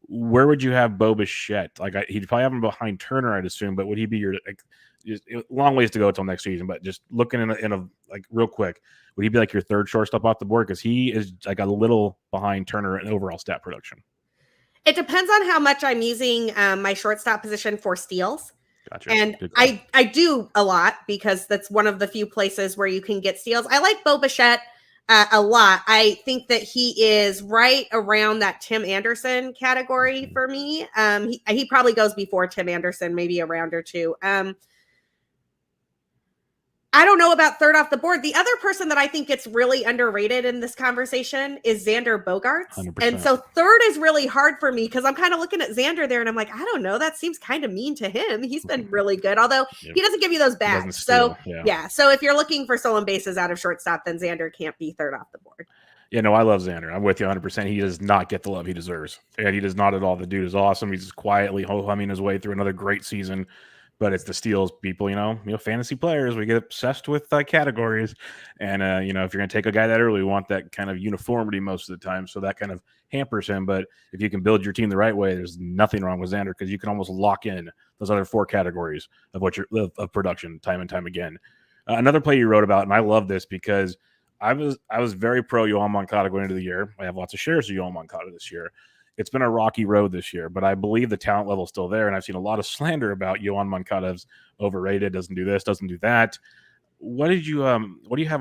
Where would you have Bichette? Like he'd probably have him behind Turner, I'd assume, but would he be your long ways to go until next season? But just looking in a like real quick, would he be like your third shortstop off the board? Because he is like a little behind Turner in overall stat production. It depends on how much I'm using my shortstop position for steals. Gotcha. And I do a lot because that's one of the few places where you can get steals. I like Bichette a lot. I think that he is right around that Tim Anderson category for me. He probably goes before Tim Anderson, maybe a round or two. I don't know about third off the board. The other person that I think gets really underrated in this conversation is Xander Bogaerts. 100%. And so third is really hard for me because I'm kind of looking at Xander there and I'm like, I don't know. That seems kind of mean to him. He's been really good, although he doesn't give you those bats. So yeah. So if you're looking for stolen bases out of shortstop, then Xander can't be third off the board. Yeah, no, I love Xander. I'm with you 100%. He does not get the love he deserves. And he does not at all. The dude is awesome. He's just quietly ho-humming his way through another great season. But it's the steals people, fantasy players, we get obsessed with categories. And, if you're going to take a guy that early, we want that kind of uniformity most of the time. So that kind of hampers him. But if you can build your team the right way, there's nothing wrong with Xander because you can almost lock in those other four categories of of production time and time again. Another play you wrote about, and I love this because I was very pro Yoan Moncada going into the year. I have lots of shares of Yoan Moncada this year. It's been a rocky road this year, but I believe the talent level is still there. And I've seen a lot of slander about Yoan Moncada's overrated, doesn't do this, doesn't do that. What do you have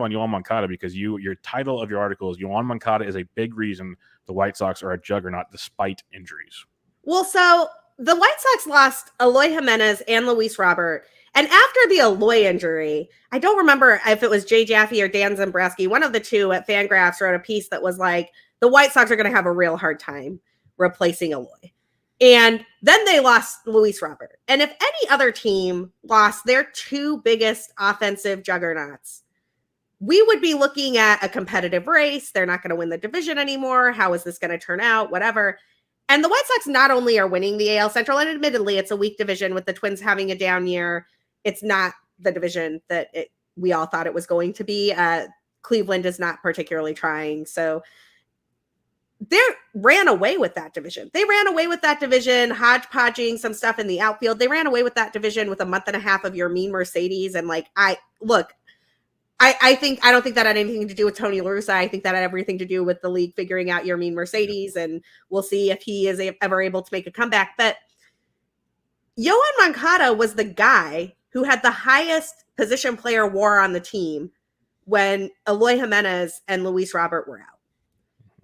on Yoan Moncada? Because your title of your article is Yoan Moncada is a big reason the White Sox are a juggernaut despite injuries. Well, so the White Sox lost Eloy Jimenez and Luis Robert. And after the Eloy injury, I don't remember if it was Jay Jaffe or Dan Zambrowski, one of the two at FanGraphs wrote a piece that was like, the White Sox are going to have a real hard time replacing Eloy. And then they lost Luis Robert. And if any other team lost their two biggest offensive juggernauts, we would be looking at a competitive race. They're not going to win the division anymore. How is this going to turn out? Whatever. And the White Sox not only are winning the AL Central, and admittedly, it's a weak division with the Twins having a down year. It's not the division that we all thought it was going to be. Cleveland is not particularly trying. So they ran away with that division. They ran away with that division, hodgepodging some stuff in the outfield. They ran away with that division with a month and a half of your mean Mercedes. And I don't think that had anything to do with Tony La Russa. I think that had everything to do with the league figuring out your mean Mercedes. And we'll see if he is ever able to make a comeback. But Yoan Moncada was the guy who had the highest position player WAR on the team when Eloy Jimenez and Luis Robert were out.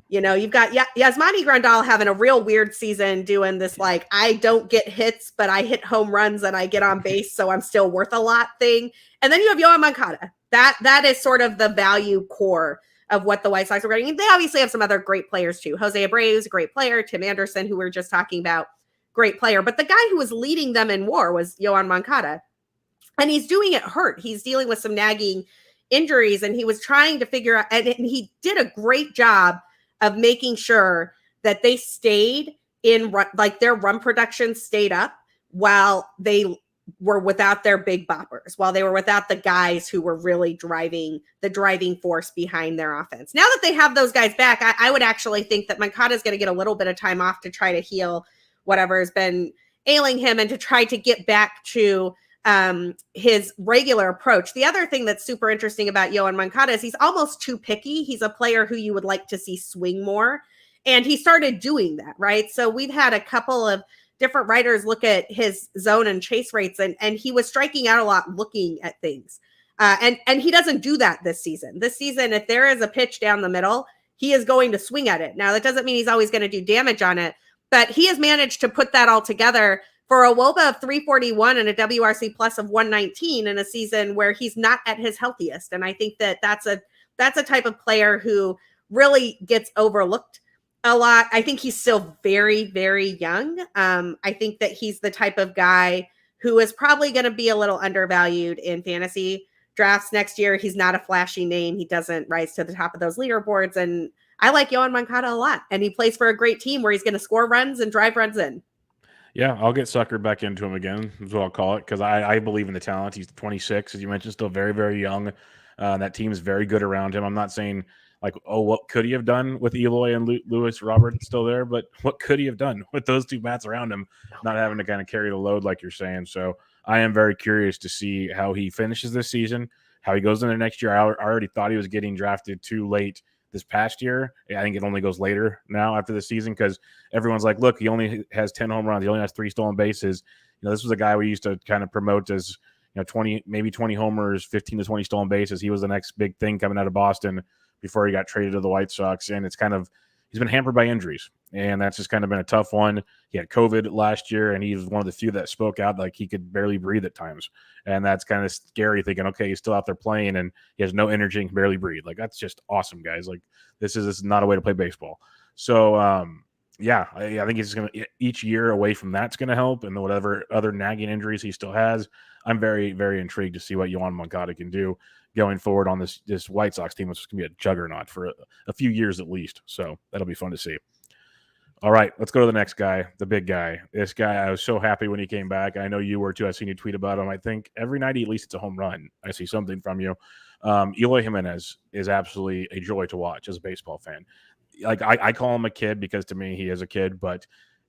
You've got Yasmani Grandal having a real weird season doing this, I don't get hits, but I hit home runs and I get on base, so I'm still worth a lot thing. And then you have Yoan Moncada. That is sort of the value core of what the White Sox are getting. They obviously have some other great players too. Jose Abreu is a great player. Tim Anderson, who we were just talking about, great player. But the guy who was leading them in WAR was Yoan Moncada. And he's doing it hurt. He's dealing with some nagging injuries, and he was trying to figure out, and he did a great job of making sure that they stayed in their run production stayed up while they were without their big boppers, while they were without the guys who were really driving force behind their offense. Now that they have those guys back, I would actually think that Moncada is going to get a little bit of time off to try to heal whatever has been ailing him and to try to get back to his regular approach. The other thing that's super interesting about Yoan Moncada is he's almost too picky. He's a player who you would like to see swing more. And he started doing that, right? So we've had a couple of different writers look at his zone and chase rates, and he was striking out a lot looking at things. And he doesn't do that this season. This season, if there is a pitch down the middle, he is going to swing at it. Now, that doesn't mean he's always going to do damage on it, but he has managed to put that all together for a WOBA of 341 and a WRC plus of 119 in a season where he's not at his healthiest. And I think that that's a type of player who really gets overlooked a lot. I think he's still very, very young. I think that he's the type of guy who is probably going to be a little undervalued in fantasy drafts next year. He's not a flashy name. He doesn't rise to the top of those leaderboards. And I like Yoan Moncada a lot. And he plays for a great team where he's going to score runs and drive runs in. Yeah, I'll get suckered back into him again, is what I'll call it, because I believe in the talent. He's 26, as you mentioned, still very, very young. That team is very good around him. I'm not saying like, oh, what could he have done with Eloy and Lewis Robert still there? But what could he have done with those two bats around him, not having to kind of carry the load like you're saying? So I am very curious to see how he finishes this season, how he goes into next year. I already thought he was getting drafted too late this past year. I think it only goes later now after the season because everyone's like, look, he only has 10 home runs. He only has 3 stolen bases. This was a guy we used to kind of promote as, 20, maybe 20 homers, 15 to 20 stolen bases. He was the next big thing coming out of Boston before he got traded to the White Sox. And it's kind of, he's been hampered by injuries. And that's just kind of been a tough one. He had COVID last year, and he was one of the few that spoke out like he could barely breathe at times. And that's kind of scary thinking, okay, he's still out there playing and he has no energy and can barely breathe. Like, that's just awesome, guys. Like, this is not a way to play baseball. So, yeah, I think he's going to, each year away from that's going to help. And whatever other nagging injuries he still has, I'm very, very intrigued to see what Yoan Moncada can do going forward on this White Sox team, which is going to be a juggernaut for a few years at least. So that'll be fun to see. All right, let's go to the next guy, the big guy. This guy, I was so happy when he came back. I know you were too. I've seen you tweet about him. I think every night at least it's a home run. I see something from you. Eloy Jimenez is absolutely a joy to watch as a baseball fan. Like I call him a kid because to me he is a kid, but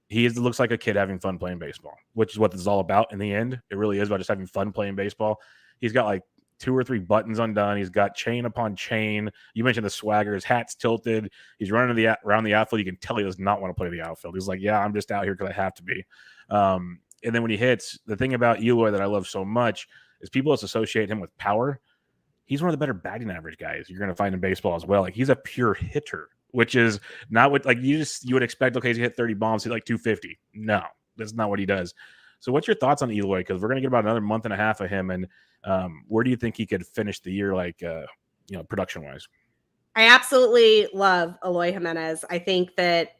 looks like a kid having fun playing baseball, which is what this is all about in the end. It really is about just having fun playing baseball. He's got like 2 or 3 buttons undone. He's got chain upon chain. You mentioned the swagger. His hat's tilted. He's running around the outfield. You can tell he does not want to play the outfield. He's like, yeah, I'm just out here because I have to be. And then when he hits, the thing about Eloy that I love so much is people just associate him with power. He's one of the better batting average guys you're going to find in baseball as well. Like, he's a pure hitter, which is not what like you would expect. Okay, he hit 30 bombs, hit like 250. No, that's not what he does. So what's your thoughts on Eloy? Because we're going to get about another month and a half of him. And where do you think he could finish the year, like, production wise? I absolutely love Eloy Jimenez. I think that,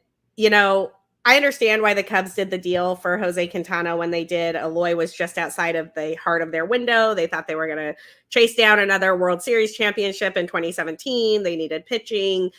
I understand why the Cubs did the deal for Jose Quintana when they did. Eloy was just outside of the heart of their window. They thought they were going to chase down another World Series championship in 2017. They needed pitching.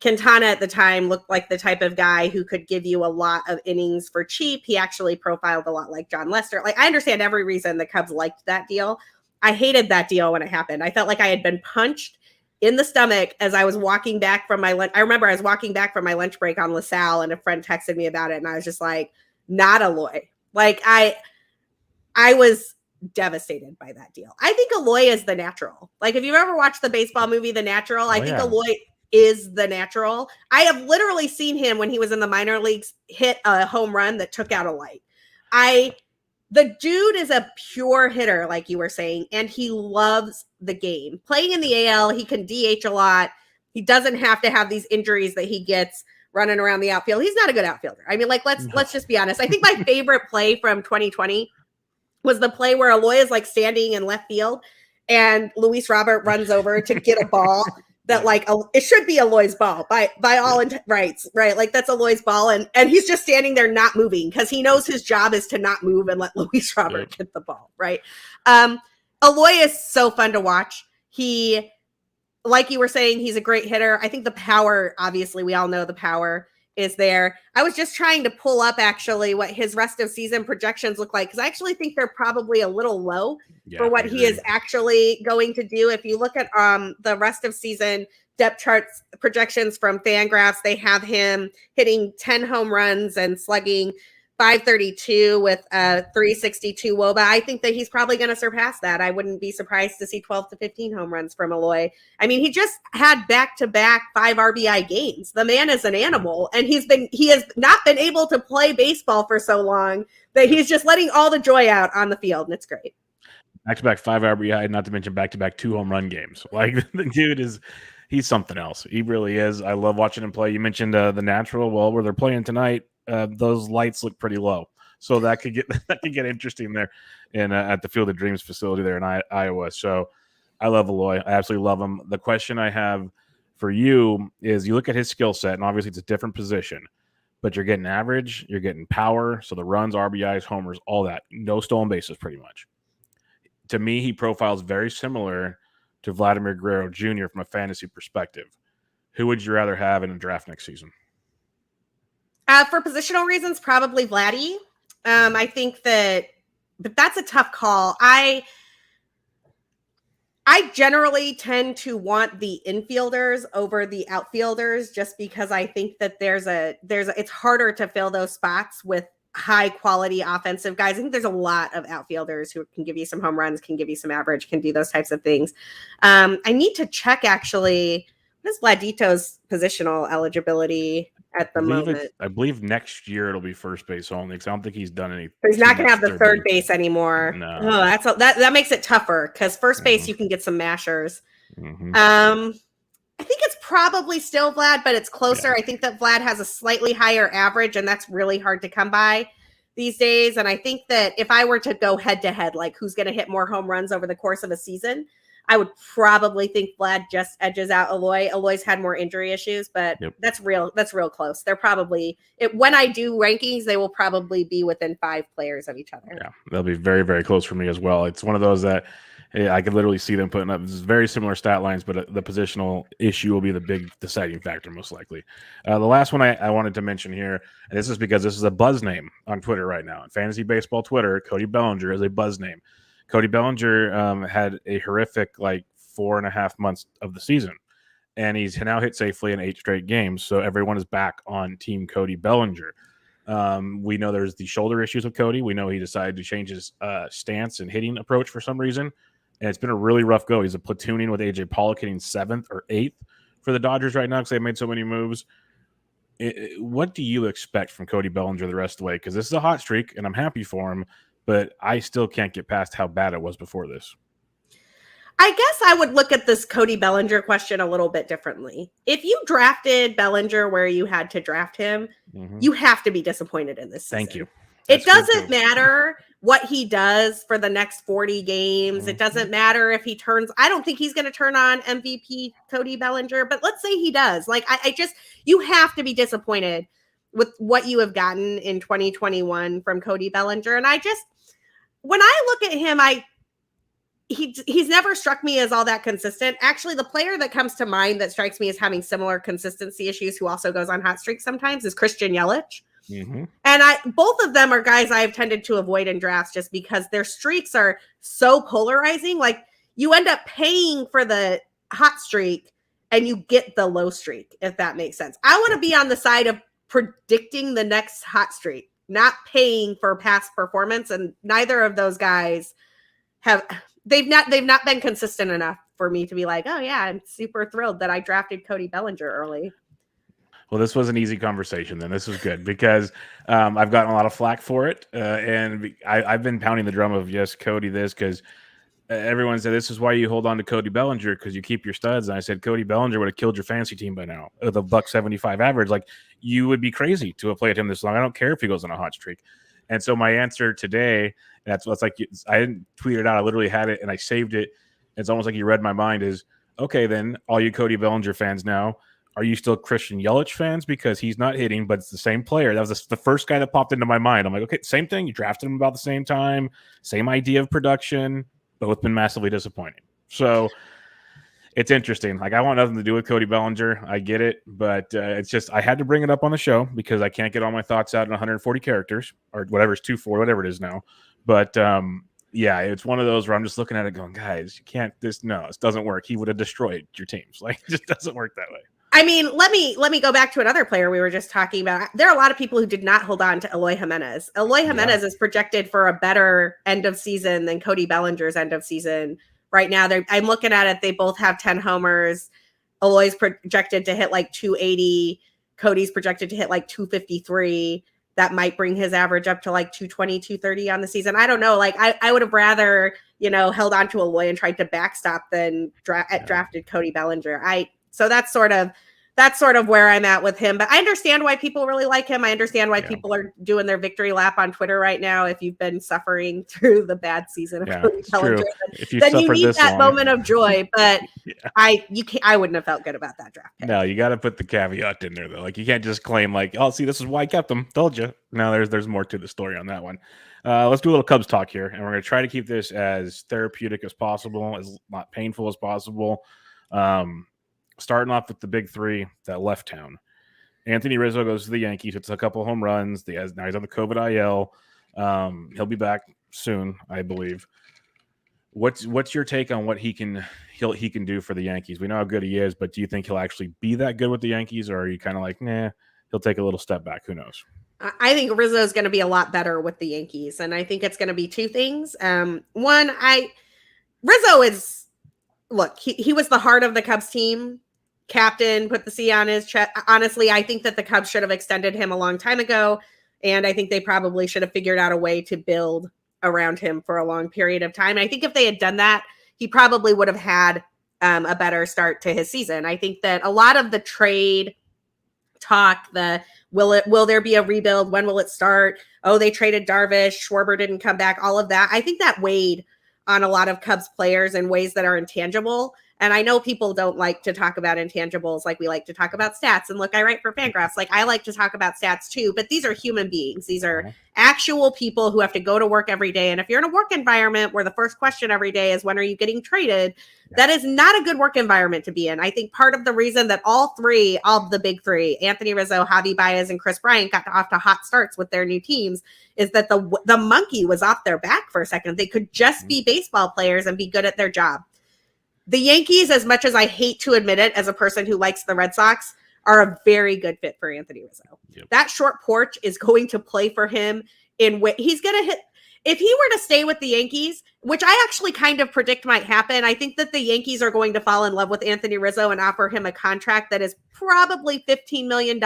Quintana at the time looked like the type of guy who could give you a lot of innings for cheap. He actually profiled a lot like John Lester. Like, I understand every reason the Cubs liked that deal. I hated that deal when it happened. I felt like I had been punched in the stomach as I was walking back from my lunch. I remember I was walking back from my lunch break on LaSalle and a friend texted me about it. And I was just like, not Eloy. Like, I was devastated by that deal. I think Eloy is the natural. Like, if you've ever watched the baseball movie, The Natural, I think Eloy is the natural. I have literally seen him when he was in the minor leagues hit a home run that took out a light. The dude is a pure hitter, like you were saying, and he loves the game. Playing in the AL, he can DH a lot. He doesn't have to have these injuries that he gets running around the outfield. He's not a good outfielder. I mean, like, let's just be honest. I think my favorite play from 2020 was the play where Eloy is like standing in left field and Luis Robert runs over to get a ball that like it should be Eloy's ball by all rights, right? Like, that's Eloy's ball, and he's just standing there not moving because he knows his job is to not move and let Luis Robert get the ball, right? Eloy is so fun to watch. He, like you were saying, he's a great hitter. I think the power, obviously, we all know the power is there. I was just trying to pull up actually what his rest of season projections look like, because I actually think they're probably a little low for what he is actually going to do. If you look at the rest of season depth charts projections from FanGraphs, they have him hitting 10 home runs and slugging .532 with a 362 WOBA. I think that he's probably going to surpass that. I wouldn't be surprised to see 12 to 15 home runs from Eloy. I mean, he just had back-to-back 5 RBI games. The man is an animal, and he has not been able to play baseball for so long that he's just letting all the joy out on the field, and it's great. Back-to-back 5 RBI, not to mention back-to-back 2 home run games. Like, the dude he's something else. He really is. I love watching him play. You mentioned the natural. Well, where they're playing tonight, those lights look pretty low, so that could get interesting there in at the Field of Dreams facility there in Iowa. So I love Eloy. I absolutely love him. The question I have for you is, you look at his skill set, and obviously it's a different position, but you're getting average, you're getting power, so the runs, RBIs, homers, all that, no stolen bases pretty much. To me, he profiles very similar to Vladimir Guerrero Jr. from a fantasy perspective. Who would you rather have in a draft next season? For positional reasons, probably Vladdy. I think but that's a tough call. I generally tend to want the infielders over the outfielders, just because I think that it's harder to fill those spots with high quality offensive guys. I think there's a lot of outfielders who can give you some home runs, can give you some average, can do those types of things. I need to check actually, what is Vladito's positional eligibility at the moment? I believe next year it'll be first base only, because I don't think he's done any. He's not going to have the third base anymore. No. Oh, that makes it tougher, because first base you can get some mashers. I think it's probably still Vlad, but it's closer. Yeah. I think that Vlad has a slightly higher average, and that's really hard to come by these days. And I think that if I were to go head to head, like who's going to hit more home runs over the course of a season, I would probably think Vlad just edges out Eloy. Eloy's had more injury issues, but that's real close. They're probably, when I do rankings, they will probably be within 5 players of each other. Yeah, they'll be very, very close for me as well. It's one of those that I could literally see them putting up very similar stat lines, but the positional issue will be the big deciding factor, most likely. The last one I wanted to mention here, and this is because this is a buzz name on Twitter right now. On Fantasy Baseball Twitter, Cody Bellinger is a buzz name. Cody Bellinger had a horrific 4.5 months of the season, and he's now hit safely in 8 straight games. So everyone is back on Team Cody Bellinger. We know there's the shoulder issues with Cody. We know he decided to change his stance and hitting approach for some reason, and it's been a really rough go. He's a platooning with AJ Pollock, hitting 7th or 8th for the Dodgers right now because they've made so many moves. What do you expect from Cody Bellinger the rest of the way? Because this is a hot streak, and I'm happy for him, but I still can't get past how bad it was before this. I guess I would look at this Cody Bellinger question a little bit differently. If you drafted Bellinger where you had to draft him, you have to be disappointed in this season. Thank you. It doesn't matter what he does for the next 40 games. It doesn't matter if he turns. I don't think he's going to turn on MVP Cody Bellinger, but let's say he does. You have to be disappointed with what you have gotten in 2021 from Cody Bellinger. And when I look at him, he's never struck me as all that consistent. Actually, the player that comes to mind that strikes me as having similar consistency issues, who also goes on hot streaks sometimes, is Christian Yelich. And both of them are guys I have tended to avoid in drafts just because their streaks are so polarizing. Like, you end up paying for the hot streak and you get the low streak, if that makes sense. I want to be on the side of predicting the next hot streak, not paying for past performance. And neither of those guys they've not been consistent enough for me to be like, oh yeah, I'm super thrilled that I drafted Cody Bellinger early. Well, this was an easy conversation then. This was good because I've gotten a lot of flack for it. And I've been pounding the drum of, yes, Cody this, because everyone said this is why you hold on to Cody Bellinger, because you keep your studs. And I said, Cody Bellinger would have killed your fantasy team by now with a $175 average. Like, you would be crazy to have played him this long. I don't care if he goes on a hot streak. And so my answer today, that's what's like, I didn't tweet it out. I literally had it and I saved it. It's almost like you read my mind is, okay, then all you Cody Bellinger fans now, are you still Christian Yelich fans? Because he's not hitting, but it's the same player. That was the first guy that popped into my mind. I'm like, okay, same thing. You drafted him about the same time, same idea of production, both been massively disappointing. So it's interesting. Like, I want nothing to do with Cody Bellinger. I get it, but it's just I had to bring it up on the show because I can't get all my thoughts out in 140 characters or whatever it's 240, whatever it is now. But yeah, it's one of those where I'm just looking at it going, guys, you can't. This doesn't work. He would have destroyed your teams. Like, it just doesn't work that way. I mean, let me go back to another player we were just talking about. There are a lot of people who did not hold on to Eloy Jimenez. Eloy Jimenez is projected for a better end of season than Cody Bellinger's end of season. Right now, I'm looking at it. They both have 10 homers. Eloy's projected to hit like 280. Cody's projected to hit like 253. That might bring his average up to like 220, 230 on the season. I don't know. Like, I would have rather, held on to Eloy and tried to backstop than drafted Cody Bellinger. So that's sort of where I'm at with him. But I understand why people really like him. I understand why people are doing their victory lap on Twitter right now. If you've been suffering through the bad season of Cody Bellinger, then you need that moment of joy. But I wouldn't have felt good about that draft pick. No, you got to put the caveat in there though. Like, you can't just claim like, oh, see, this is why I kept him. Told you. No, there's more to the story on that one. Let's do a little Cubs talk here, and we're going to try to keep this as therapeutic as possible, as not painful as possible. Starting off with the big three that left town. Anthony Rizzo goes to the Yankees. It's a couple home runs. Now he's on the COVID IL. He'll be back soon, I believe. What's your take on what he can do for the Yankees? We know how good he is, but do you think he'll actually be that good with the Yankees, or are you kind of like, nah, he'll take a little step back? Who knows? I think Rizzo is going to be a lot better with the Yankees, and I think it's going to be two things. One, Rizzo is, look, he was the heart of the Cubs team. Captain, put the C on his chest. Honestly, I think that the Cubs should have extended him a long time ago, and I think they probably should have figured out a way to build around him for a long period of time. I think if they had done that, he probably would have had a better start to his season. I think that a lot of the trade talk, will there be a rebuild? When will it start? Oh, they traded Darvish. Schwarber didn't come back. All of that. I think that weighed on a lot of Cubs players in ways that are intangible. And I know people don't like to talk about intangibles like we like to talk about stats. And look, I write for FanGraphs. Like, I like to talk about stats too, but these are human beings. These are actual people who have to go to work every day. And if you're in a work environment where the first question every day is, when are you getting traded? That is not a good work environment to be in. I think part of the reason that all of the big three, Anthony Rizzo, Javi Baez, and Chris Bryant, got off to hot starts with their new teams is that the monkey was off their back for a second. They could just be baseball players and be good at their job. The Yankees, as much as I hate to admit it, as a person who likes the Red Sox, are a very good fit for Anthony Rizzo. Yep. That short porch is going to play for him he's going to hit. If he were to stay with the Yankees, which I actually kind of predict might happen, I think that the Yankees are going to fall in love with Anthony Rizzo and offer him a contract that is probably $15 million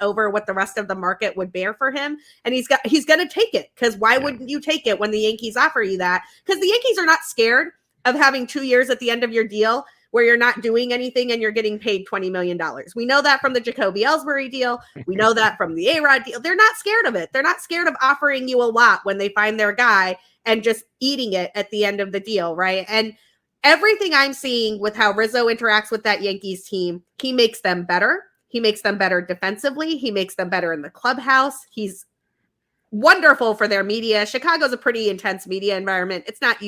over what the rest of the market would bear for him. And he's going to take it, because why wouldn't you take it when the Yankees offer you that? Because the Yankees are not scared of having 2 years at the end of your deal where you're not doing anything and you're getting paid $20 million. We know that from the Jacoby Ellsbury deal. We know that from the A-Rod deal. They're not scared of it. They're not scared of offering you a lot when they find their guy and just eating it at the end of the deal, right? And everything I'm seeing with how Rizzo interacts with that Yankees team, he makes them better. He makes them better defensively. He makes them better in the clubhouse. He's wonderful for their media. Chicago's a pretty intense media environment. It's not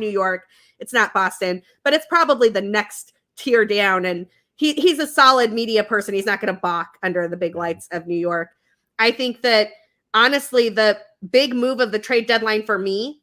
New York. It's not Boston, but it's probably the next tier down. And he's a solid media person. He's not going to balk under the big lights of New York. I think that, honestly, the big move of the trade deadline for me,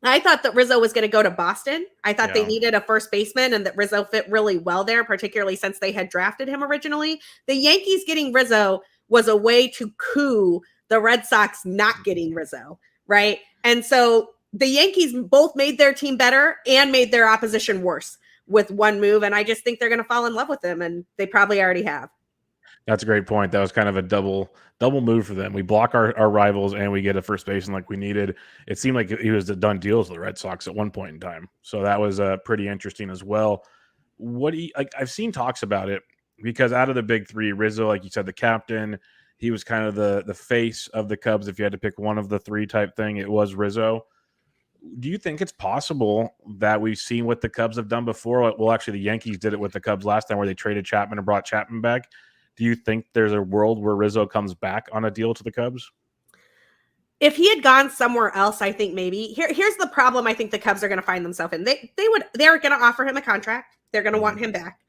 I thought that Rizzo was going to go to Boston. I thought they needed a first baseman and that Rizzo fit really well there, particularly since they had drafted him originally. The Yankees getting Rizzo was a way to coup the Red Sox not getting Rizzo, right? And so the Yankees both made their team better and made their opposition worse with one move. And I just think they're going to fall in love with him, and they probably already have. That's a great point. That was kind of a double move for them. We block our rivals and we get a first baseman like we needed. It seemed like he was a done deal with the Red Sox at one point in time. So that was pretty interesting as well. I've seen talks about it, because out of the big three, Rizzo, like you said, the captain, he was kind of the face of the Cubs. If you had to pick one of the three type thing, it was Rizzo. Do you think it's possible that we've seen what the Cubs have done before? Well, actually, the Yankees did it with the Cubs last time, where they traded Chapman and brought Chapman back. Do you think there's a world where Rizzo comes back on a deal to the Cubs? If he had gone somewhere else, I think maybe here's the problem. I think the Cubs are going to find themselves in. They're going to offer him a contract. They're going to want him back.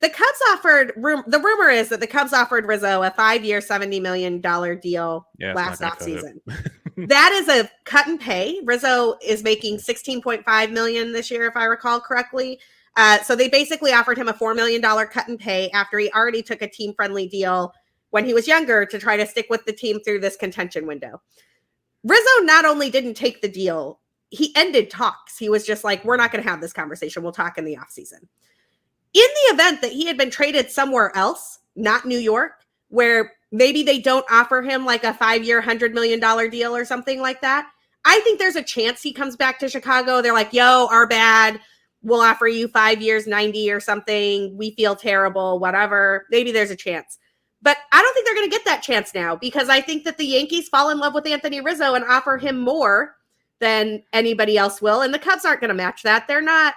The Cubs offered. The rumor is that the Cubs offered Rizzo a 5-year, $70 million deal last offseason. That is a cut and pay. Rizzo is making $16.5 million this year, if I recall correctly. So they basically offered him a $4 million cut and pay after he already took a team-friendly deal when he was younger to try to stick with the team through this contention window. Rizzo not only didn't take the deal, he ended talks. He was just like, we're not going to have this conversation. We'll talk in the offseason. In the event that he had been traded somewhere else, not New York, where maybe they don't offer him like a 5-year, $100 million deal or something like that, I think there's a chance he comes back to Chicago. They're like, yo, our bad. We'll offer you 5 years, 90 or something. We feel terrible, whatever. Maybe there's a chance. But I don't think they're going to get that chance now because I think that the Yankees fall in love with Anthony Rizzo and offer him more than anybody else will. And the Cubs aren't going to match that. They're not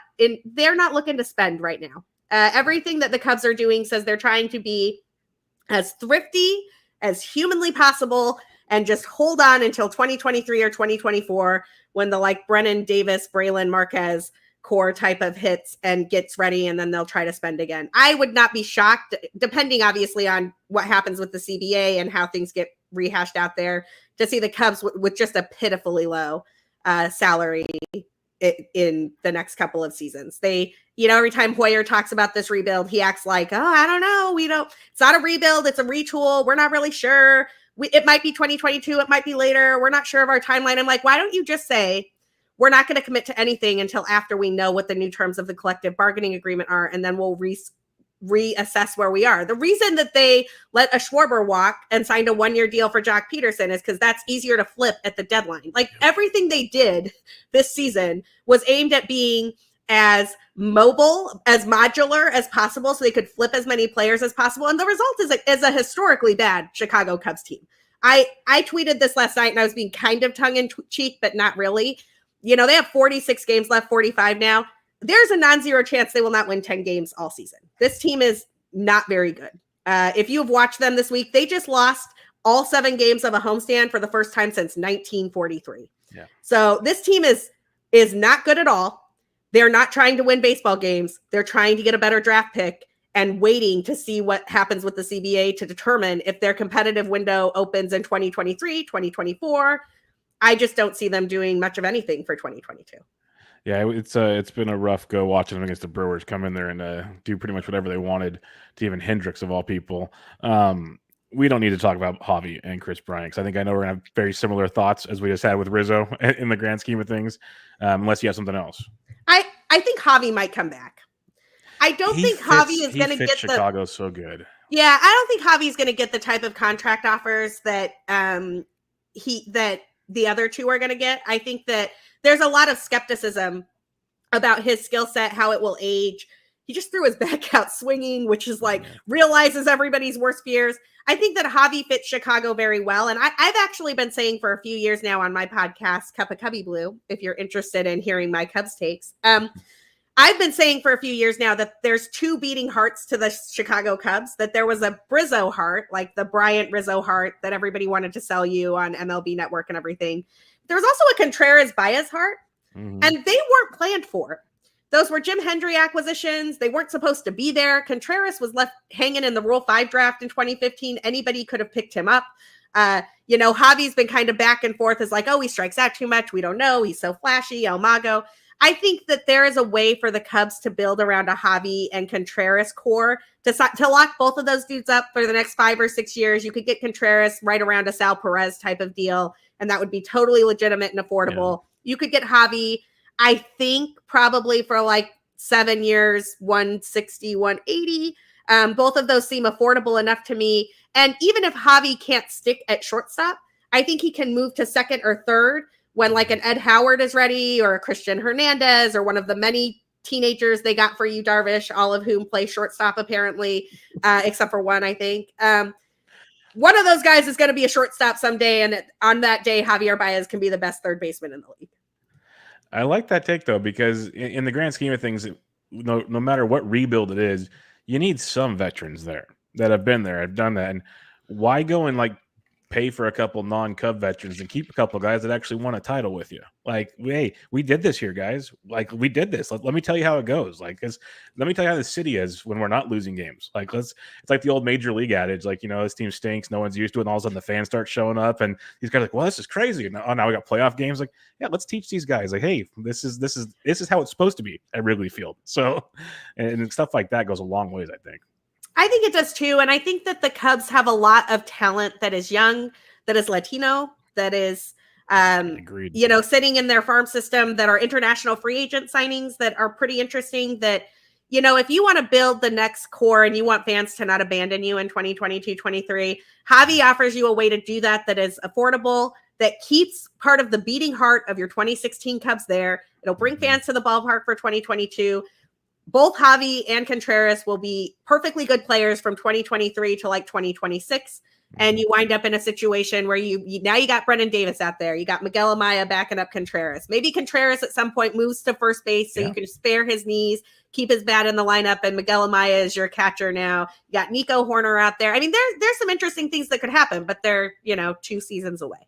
looking to spend right now. Everything that the Cubs are doing says they're trying to be as thrifty as humanly possible and just hold on until 2023 or 2024 when the like Brennan Davis, Braylon Marquez core type of hits and gets ready, and then they'll try to spend again. I would not be shocked, depending obviously on what happens with the CBA and how things get rehashed out there, to see the Cubs with just a pitifully low salary in the next couple of seasons. They, every time Hoyer talks about this rebuild, he acts like, oh, I don't know. It's not a rebuild. It's a retool. We're not really sure. It might be 2022. It might be later. We're not sure of our timeline. I'm like, why don't you just say, we're not going to commit to anything until after we know what the new terms of the collective bargaining agreement are, and then we'll reassess where we are. The reason that they let a Schwarber walk and signed a 1-year deal for Jock Peterson is because that's easier to flip at the deadline. Like everything they did this season was aimed at being as mobile, as modular as possible so they could flip as many players as possible. And the result is a historically bad Chicago Cubs team. I tweeted this last night and I was being kind of tongue in cheek, but not really. They have 46 games left, 45 now. There's a non-zero chance they will not win 10 games all season. This team is not very good. If you've watched them this week, they just lost all 7 games of a homestand for the first time since 1943. Yeah. So this team is not good at all. They're not trying to win baseball games. They're trying to get a better draft pick and waiting to see what happens with the CBA to determine if their competitive window opens in 2023, 2024. I just don't see them doing much of anything for 2022. Yeah, it's been a rough go watching them against the Brewers come in there and do pretty much whatever they wanted to even Hendricks of all people. We don't need to talk about Javy and Chris Bryant because I know we're going to have very similar thoughts as we just had with Rizzo in the grand scheme of things, unless you have something else. I think Javy might come back. I don't think Javy is going to get Chicago so good. Yeah, I don't think Javy is going to get the type of contract offers that that the other two are going to get. I think that there's a lot of skepticism about his skill set, how it will age. He just threw his back out swinging, which is like realizes everybody's worst fears. I think that Javy fits Chicago very well. And I've actually been saying for a few years now on my podcast, Cup of Cubbie Blue, if you're interested in hearing my Cubs takes. I've been saying for a few years now that there's 2 beating hearts to the Chicago Cubs, that there was a Rizzo heart, like the Bryant Rizzo heart that everybody wanted to sell you on MLB Network and everything. There was also a Contreras Baez heart, and they weren't planned for. Those were Jim Hendry acquisitions. They weren't supposed to be there. Contreras was left hanging in the Rule 5 draft in 2015. Anybody could have picked him up. Javi's been kind of back and forth as like, oh, he strikes out too much. We don't know. He's so flashy. El Mago. I think that there is a way for the Cubs to build around a Javy and Contreras core to lock both of those dudes up for the next 5 or 6 years. You could get Contreras right around a Sal Perez type of deal, and that would be totally legitimate and affordable. Yeah. You could get Javy, I think, probably for like 7 years, 160, 180. Both of those seem affordable enough to me. And even if Javy can't stick at shortstop, I think he can move to second or third when like an Ed Howard is ready, or a Christian Hernandez, or one of the many teenagers they got for you, Darvish, all of whom play shortstop apparently, except for one, I think. One of those guys is going to be a shortstop someday, and on that day, Javier Baez can be the best third baseman in the league. I like that take, though, because in the grand scheme of things, no matter what rebuild it is, you need some veterans there that have been there, have done that. And why go and like pay for a couple non-Cub veterans and keep a couple guys that actually won a title with you. Like, hey, we did this here, guys. Like, we did this. Let me tell you how it goes. Like, let me tell you how the city is when we're not losing games. Like, it's like the old major league adage, like, this team stinks, no one's used to it, and all of a sudden the fans start showing up, and these guys are like, well, this is crazy. And now we got playoff games. Like, yeah, let's teach these guys. Like, hey, this is how it's supposed to be at Wrigley Field. So, and stuff like that goes a long ways, I think. I think it does too. And I think that the Cubs have a lot of talent that is young, that is Latino, that is, sitting in their farm system, that are international free agent signings that are pretty interesting. That, if you want to build the next core and you want fans to not abandon you in 2022-23, Javy offers you a way to do that is affordable, that keeps part of the beating heart of your 2016 Cubs there. It'll bring fans to the ballpark for 2022. Both Javy and Contreras will be perfectly good players from 2023 to like 2026. And you wind up in a situation where you got Brennan Davis out there. You got Miguel Amaya backing up Contreras. Maybe Contreras at some point moves to first base so you can spare his knees, keep his bat in the lineup, and Miguel Amaya is your catcher now. You got Nico Horner out there. I mean, there's some interesting things that could happen, but they're, 2 seasons away.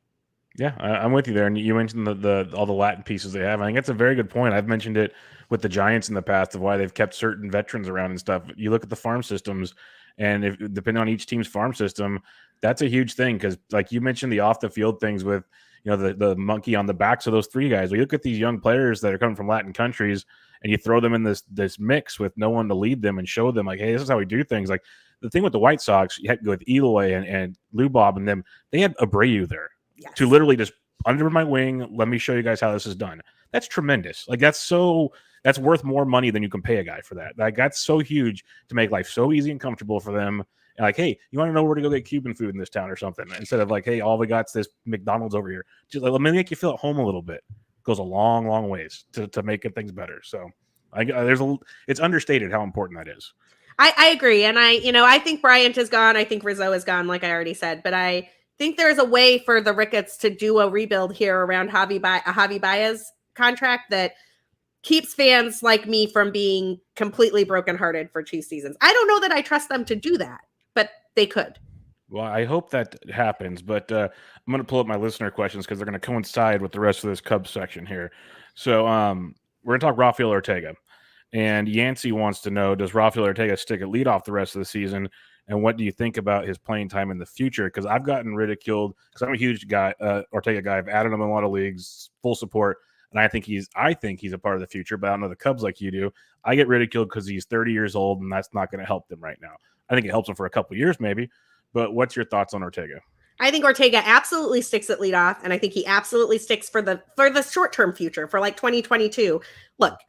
Yeah, I'm with you there. And you mentioned all the Latin pieces they have. I think that's a very good point. I've mentioned it with the Giants in the past of why they've kept certain veterans around and stuff. You look at the farm systems, and if depending on each team's farm system, that's a huge thing because, like you mentioned, the off the field things with the monkey on the backs of those 3 guys. We look at these young players that are coming from Latin countries, and you throw them in this mix with no one to lead them and show them like, hey, this is how we do things. Like the thing with the White Sox, you had to go with Eloy and Lubob and them. They had Abreu there. Yes. To literally just under my wing, let me show you guys how this is done. That's tremendous. Like that's worth more money than you can pay a guy for that. Like that's so huge to make life so easy and comfortable for them. And like, hey, you want to know where to go get Cuban food in this town or something? Instead of like, hey, all we got's this McDonald's over here. Just let me make you feel at home a little bit. It goes a long, long ways to making things better. So it's understated how important that is. I agree. And I think Bryant is gone. I think Rizzo is gone, like I already said, but I think there's a way for the Ricketts to do a rebuild here around Javi Baez contract that keeps fans like me from being completely brokenhearted for 2 seasons. I don't know that I trust them to do that, but they could. Well, I hope that happens, but I'm going to pull up my listener questions because they're going to coincide with the rest of this Cubs section here. So we're going to talk Rafael Ortega. And Yancey wants to know, does Rafael Ortega stick at leadoff the rest of the season? And what do you think about his playing time in the future? Because I've gotten ridiculed because I'm a huge Ortega guy. I've added him in a lot of leagues, full support. And I think he's a part of the future, but I don't know the Cubs like you do. I get ridiculed because he's 30 years old, and that's not going to help them right now. I think it helps him for a couple of years maybe. But what's your thoughts on Ortega? I think Ortega absolutely sticks at leadoff, and I think he absolutely sticks for the short-term future, for like 2022. Look,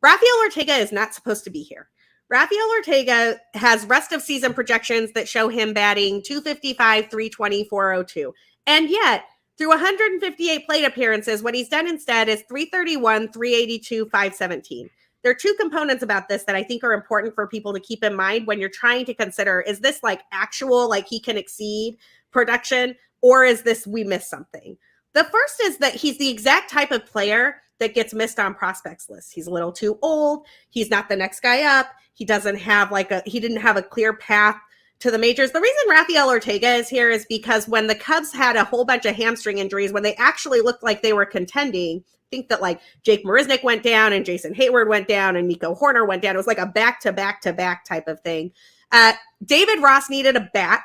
Rafael Ortega is not supposed to be here. Rafael Ortega has rest of season projections that show him batting 255, 320, 402. And yet, through 158 plate appearances, what he's done instead is 331, 382, 517. There are 2 components about this that I think are important for people to keep in mind when you're trying to consider, is this like actual, like he can exceed production, or is this we missed something? The first is that he's the exact type of player that gets missed on prospects lists. He's a little too old. He's not the next guy up. He didn't have a clear path to the majors. The reason Rafael Ortega is here is because when the Cubs had a whole bunch of hamstring injuries, when they actually looked like they were contending, I think that like Jake Marisnick went down and Jason Hayward went down and Nico Horner went down. It was like a back-to-back-to-back type of thing. David Ross needed a bat.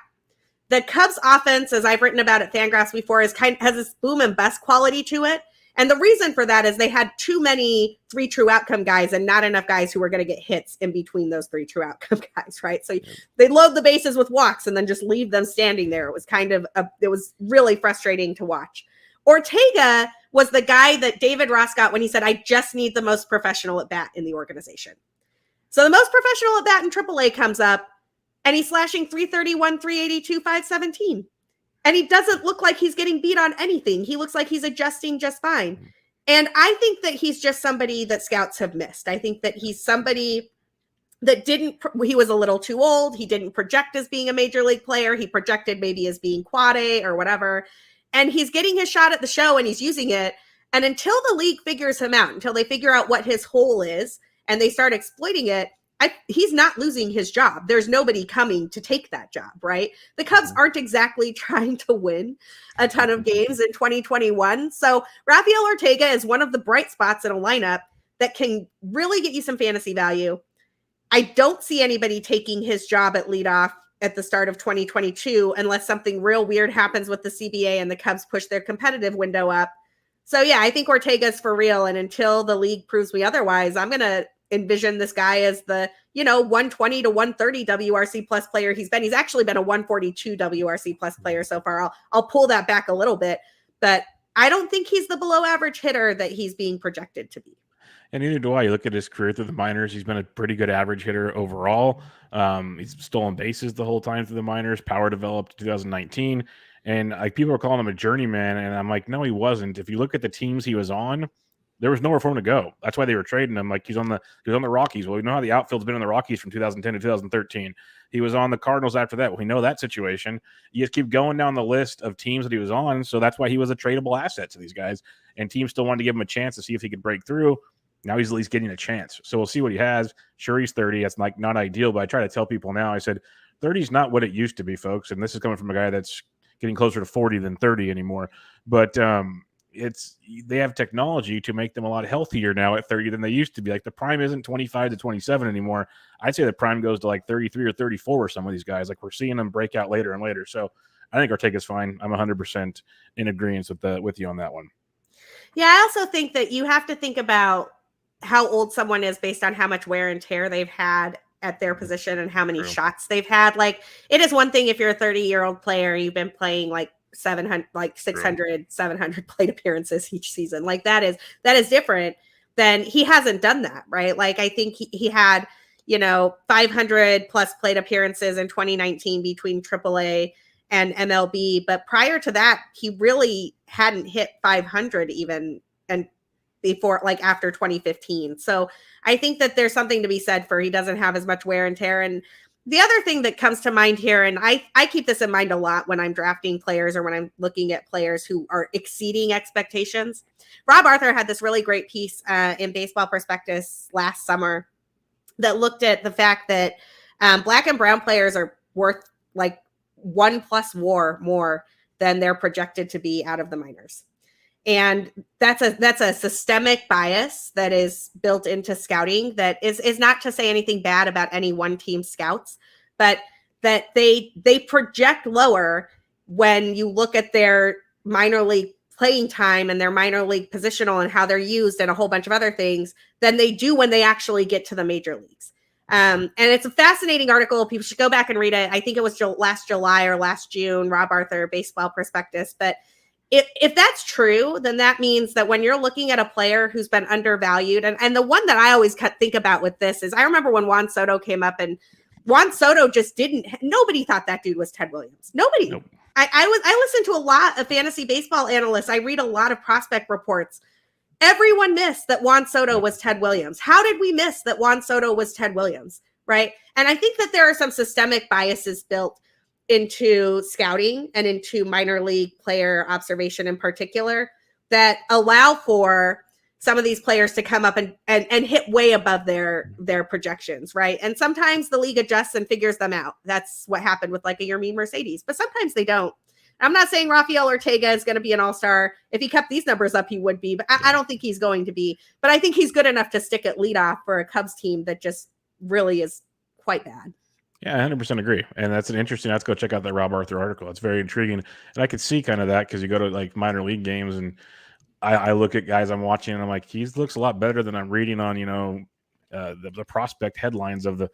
The Cubs offense, as I've written about at FanGraphs before, has this boom and bust quality to it. And the reason for that is they had too many 3 true outcome guys and not enough guys who were going to get hits in between those 3 true outcome guys, right? So they load the bases with walks and then just leave them standing there. It was it was really frustrating to watch. Ortega was the guy that David Ross got when he said, I just need the most professional at bat in the organization. So the most professional at bat in AAA comes up and he's slashing 331, 382, 517. And he doesn't look like he's getting beat on anything. He looks like he's adjusting just fine. And I think that he's just somebody that scouts have missed. I think that he's somebody that he was a little too old. He didn't project as being a major league player. He projected maybe as being quad A or whatever. And he's getting his shot at the show and he's using it. And until the league figures him out, until they figure out what his hole is and they start exploiting it, he's not losing his job. There's nobody coming to take that job, right? The Cubs aren't exactly trying to win a ton of games in 2021. So Rafael Ortega is one of the bright spots in a lineup that can really get you some fantasy value. I don't see anybody taking his job at leadoff at the start of 2022 unless something real weird happens with the CBA and the Cubs push their competitive window up. So yeah, I think Ortega's for real. And until the league proves me otherwise, I'm going to envision this guy as the, 120 to 130 WRC plus player he's been. He's actually been a 142 WRC plus player so far. I'll pull that back a little bit, but I don't think he's the below average hitter that he's being projected to be. And neither do I. You look at his career through the minors, he's been a pretty good average hitter overall. He's stolen bases the whole time through the minors, power developed 2019. And people are calling him a journeyman, and I'm like, no, he wasn't. If you look at the teams he was on, there was nowhere for him to go. That's why they were trading him. Like he's on the Rockies. Well, we know how the outfield's been in the Rockies from 2010 to 2013. He was on the Cardinals after that. Well, we know that situation. You just keep going down the list of teams that he was on. So that's why he was a tradable asset to these guys. And teams still wanted to give him a chance to see if he could break through. Now he's at least getting a chance. So we'll see what he has. Sure, he's 30. That's like not ideal, but I try to tell people now, I said, 30 is not what it used to be, folks. And this is coming from a guy that's getting closer to 40 than 30 anymore. But they have technology to make them a lot healthier now at 30 than they used to be. Like the prime isn't 25 to 27 anymore. I'd say the prime goes to like 33 or 34 with some of these guys. Like we're seeing them break out later and later. So I think Ortega's fine. I'm 100% in agreement with you on that one. Yeah, I also think that you have to think about how old someone is based on how much wear and tear they've had at their position and how many shots they've had. Like it is one thing if you're a 30-year-old player, you've been playing like 600, 700 plate appearances each season. Like that is different than he hasn't done that, right? Like I think he had, 500 plus plate appearances in 2019 between AAA and MLB. But prior to that, he really hadn't hit 500 even and before, like after 2015. So I think that there's something to be said for he doesn't have as much wear and tear. And the other thing that comes to mind here, and I keep this in mind a lot when I'm drafting players or when I'm looking at players who are exceeding expectations. Rob Arthur had this really great piece in Baseball Prospectus last summer that looked at the fact that black and brown players are worth like 1+ WAR more than they're projected to be out of the minors. And that's a systemic bias that is built into scouting that is not to say anything bad about any one team scouts, but that they project lower when you look at their minor league playing time and their minor league positional and how they're used and a whole bunch of other things than they do when they actually get to the major leagues. And it's a fascinating article. People should go back and read it. I think it was last July or last June, Rob Arthur, Baseball Prospectus. But if that's true, then that means that when you're looking at a player who's been undervalued, and the one that I always think about with this is I remember when Juan Soto came up and Juan Soto just nobody thought that dude was Ted Williams. Nobody. Nope. I listen to a lot of fantasy baseball analysts. I read a lot of prospect reports. Everyone missed that Juan Soto was Ted Williams. How did we miss that Juan Soto was Ted Williams? Right. And I think that there are some systemic biases built into scouting and into minor league player observation in particular that allow for some of these players to come up and hit way above their projections, right? And sometimes the league adjusts and figures them out. That's what happened with like a Yermin Mercedes, but sometimes they don't. I'm not saying Rafael Ortega is going to be an all-star. If he kept these numbers up, he would be, but I don't think he's going to be. But I think he's good enough to stick at leadoff for a Cubs team that just really is quite bad. Yeah, 100% agree. And that's an interesting, let's go check out that Rob Arthur article. It's very intriguing. And I could see kind of that because you go to like minor league games and I look at guys I'm watching and I'm like, he looks a lot better than I'm reading on, the prospect headlines of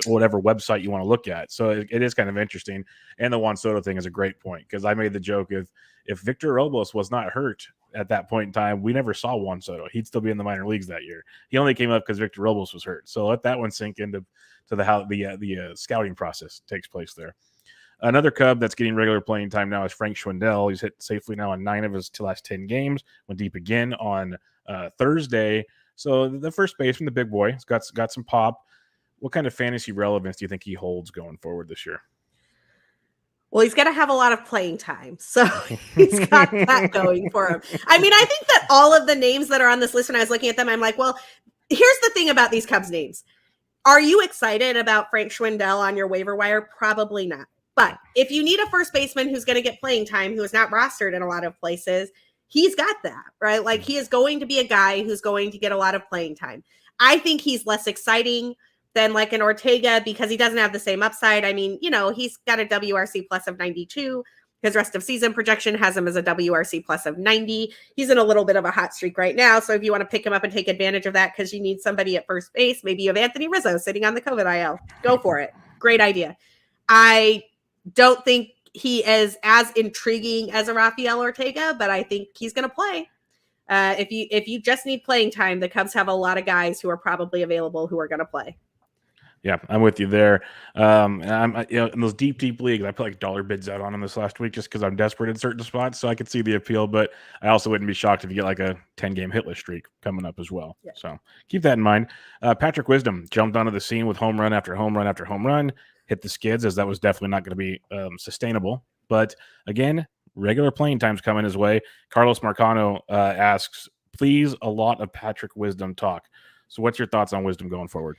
whatever website you want to look at. So it is kind of interesting. And the Juan Soto thing is a great point because I made the joke if Victor Robles was not hurt at that point in time, we never saw Juan Soto. He'd still be in the minor leagues that year. He only came up because Victor Robles was hurt. So let that one sink into how the scouting process takes place there. Another Cub that's getting regular playing time now is Frank Schwendell. He's hit safely now in 9 of his last 10 games. Went deep again on Thursday. So the first baseman, the big boy, has got some pop. What kind of fantasy relevance do you think he holds going forward this year? Well, he's going to have a lot of playing time. So he's got that going for him. I mean, I think that all of the names that are on this list, when I was looking at them, I'm like, well, here's the thing about these Cubs names. Are you excited about Frank Schwendell on your waiver wire? Probably not. But if you need a first baseman who's going to get playing time, who is not rostered in a lot of places, he's got that, right? Like, he is going to be a guy who's going to get a lot of playing time. I think he's less exciting than like an Ortega because he doesn't have the same upside. I mean, he's got a WRC plus of 92. His rest of season projection has him as a WRC plus of 90. He's in a little bit of a hot streak right now. So if you want to pick him up and take advantage of that because you need somebody at first base, maybe you have Anthony Rizzo sitting on the COVID IL. Go for it. Great idea. I don't think he is as intriguing as a Rafael Ortega, but I think he's going to play. If you just need playing time, the Cubs have a lot of guys who are probably available who are going to play. Yeah, I'm with you there. And I'm in those deep leagues, I put like dollar bids out on them this last week just because I'm desperate in certain spots, so I could see the appeal. But I also wouldn't be shocked if you get like a 10-game hitless streak coming up as well. Yeah. So keep that in mind. Patrick Wisdom jumped onto the scene with home run after home run after home run, hit the skids, as that was definitely not going to be sustainable. But again, regular playing time's coming his way. Carlos Marcano asks, please, a lot of Patrick Wisdom talk. So what's your thoughts on Wisdom going forward?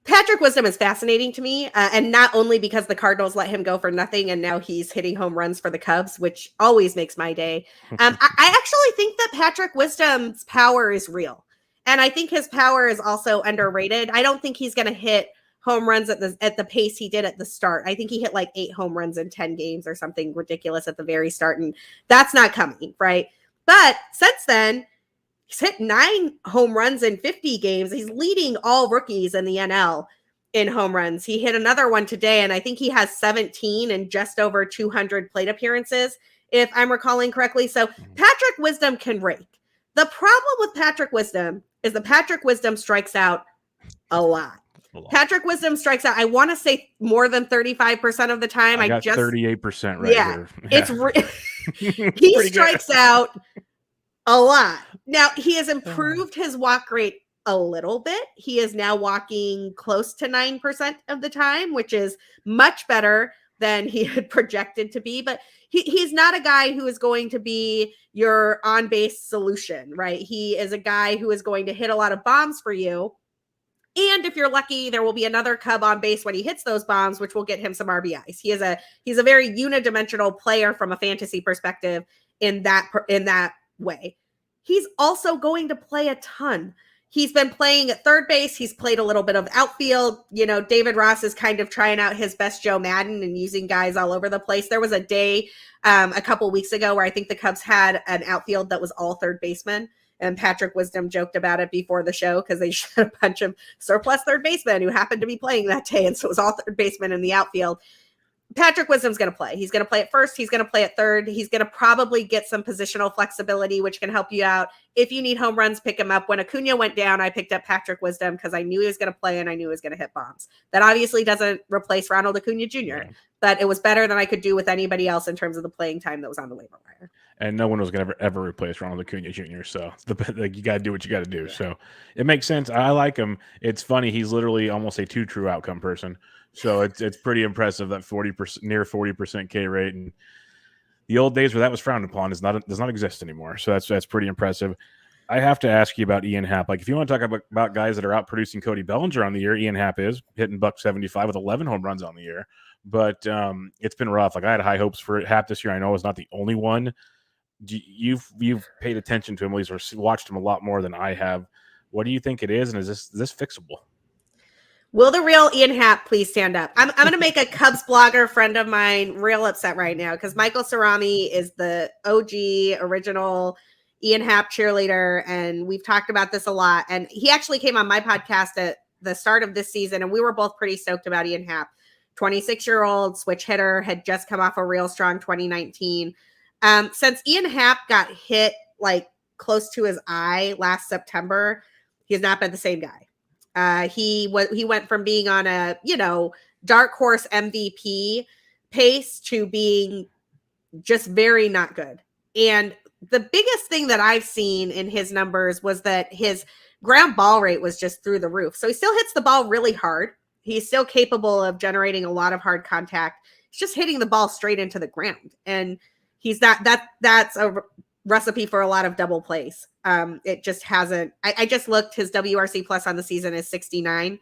Patrick Wisdom is fascinating to me, and not only because the Cardinals let him go for nothing, and now he's hitting home runs for the Cubs, which always makes my day. I actually think that Patrick Wisdom's power is real, and I think his power is also underrated. I don't think he's going to hit home runs at the pace he did at the start. I think he hit like 8 home runs in 10 games or something ridiculous at the very start, and that's not coming, right? But since then, he's hit 9 home runs in 50 games. He's leading all rookies in the NL in home runs. He hit another one today, and I think he has 17 and just over 200 plate appearances, if I'm recalling correctly. So Patrick Wisdom can rake. The problem with Patrick Wisdom is that Patrick Wisdom strikes out a lot. Patrick Wisdom strikes out, I want to say, more than 35% of the time. I got 38% right here. Yeah. He strikes out a lot. Now, he has improved his walk rate a little bit. He is now walking close to 9% of the time, which is much better than he had projected to be. But he's not a guy who is going to be your on-base solution, right? He is a guy who is going to hit a lot of bombs for you. And if you're lucky, there will be another Cub on base when he hits those bombs, which will get him some RBIs. He's a very unidimensional player from a fantasy perspective in that way. He's also going to play a ton. He's been playing at third base. He's played a little bit of outfield. David Ross is kind of trying out his best Joe Madden and using guys all over the place. There was a day a couple weeks ago where I think the Cubs had an outfield that was all third basemen. And Patrick Wisdom joked about it before the show because they shot a bunch of surplus third basemen who happened to be playing that day. And so it was all third basemen in the outfield. Patrick Wisdom's going to play. He's going to play at first. He's going to play at third. He's going to probably get some positional flexibility, which can help you out. If you need home runs, pick him up. When Acuna went down, I picked up Patrick Wisdom because I knew he was going to play and I knew he was going to hit bombs. That obviously doesn't replace Ronald Acuna Jr., but it was better than I could do with anybody else in terms of the playing time that was on the waiver wire. And no one was going to ever replace Ronald Acuna Jr., so you got to do what you got to do. Yeah. So it makes sense. I like him. It's funny. He's literally almost a 2 true outcome person. So it's pretty impressive, that 40%, near 40% K rate, and the old days where that was frowned upon does not exist anymore. So that's pretty impressive. I have to ask you about Ian Happ. Like, if you want to talk about guys that are out producing Cody Bellinger on the year, Ian Happ is hitting $175 with 11 home runs on the year. But it's been rough. Like, I had high hopes for Happ this year. I know it's not the only one. You've paid attention to him, at least, or watched him a lot more than I have. What do you think it is, and is this fixable? Will the real Ian Happ please stand up? I'm going to make a Cubs blogger friend of mine real upset right now because Michael Cerami is the OG original Ian Happ cheerleader, and we've talked about this a lot. And he actually came on my podcast at the start of this season, and we were both pretty stoked about Ian Happ. 26-year-old switch hitter, had just come off a real strong 2019. Since Ian Happ got hit like close to his eye last September, he has not been the same guy. He went from being on a, dark horse MVP pace to being just very not good. And the biggest thing that I've seen in his numbers was that his ground ball rate was just through the roof. So he still hits the ball really hard. He's still capable of generating a lot of hard contact. He's just hitting the ball straight into the ground. And he's that's a recipe for a lot of double plays. It just hasn't. I just looked. His WRC plus on the season is 69.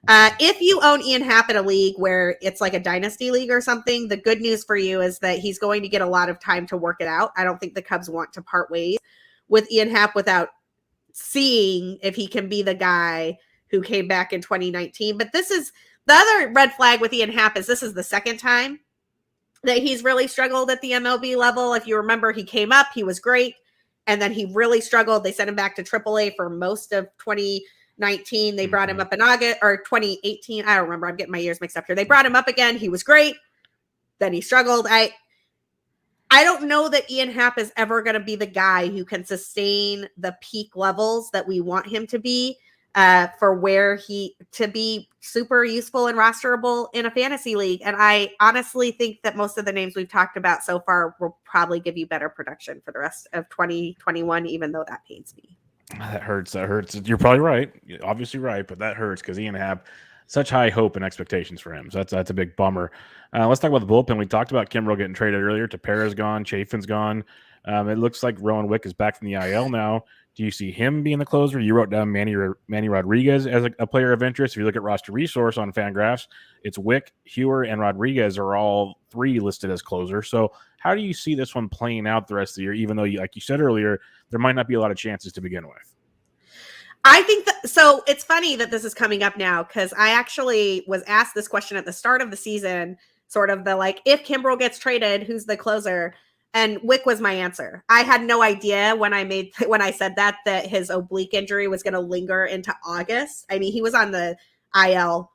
If you own Ian Happ in a league where it's like a dynasty league or something, the good news for you is that he's going to get a lot of time to work it out. I don't think the Cubs want to part ways with Ian Happ without seeing if he can be the guy who came back in 2019. But this is the other red flag with Ian Happ, is this is the second time that he's really struggled at the MLB level. If you remember, he came up, he was great, and then he really struggled. They sent him back to AAA for most of 2019. They brought him up in August, or 2018. I don't remember. I'm getting my years mixed up here. They brought him up again. He was great. Then he struggled. I don't know that Ian Happ is ever going to be the guy who can sustain the peak levels that we want him to be for where he to be super useful and rosterable in a fantasy league. And I honestly think that most of the names we've talked about so far will probably give you better production for the rest of 2021, even though that pains me. That hurts. That hurts. You're probably right. You're obviously right, but that hurts because Ian Happ, such high hope and expectations for him. So that's a big bummer. Let's talk about the bullpen. We talked about Kimbrel getting traded earlier. Tepera's gone. Chafin's gone. It looks like Rowan Wick is back from the IL now. Do you see him being the closer? You wrote down Manny Rodriguez as a player of interest. If you look at roster resource on FanGraphs, it's Wick, Hewer, and Rodriguez are all three listed as closers. So how do you see this one playing out the rest of the year, even though, like you said earlier, there might not be a lot of chances to begin with? I think that, so it's funny that this is coming up now, because I actually was asked this question at the start of the season, sort of the like, if Kimbrel gets traded, who's the closer? And Wick was my answer. I had no idea when I said that his oblique injury was going to linger into August. I mean, he was on the IL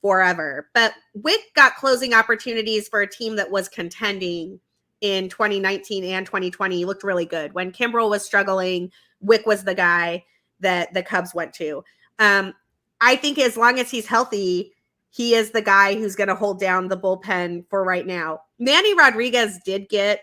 forever, but Wick got closing opportunities for a team that was contending in 2019 and 2020. He looked really good. When Kimbrel was struggling, Wick was the guy that the Cubs went to. I think as long as he's healthy, he is the guy who's going to hold down the bullpen for right now. Manny Rodriguez did get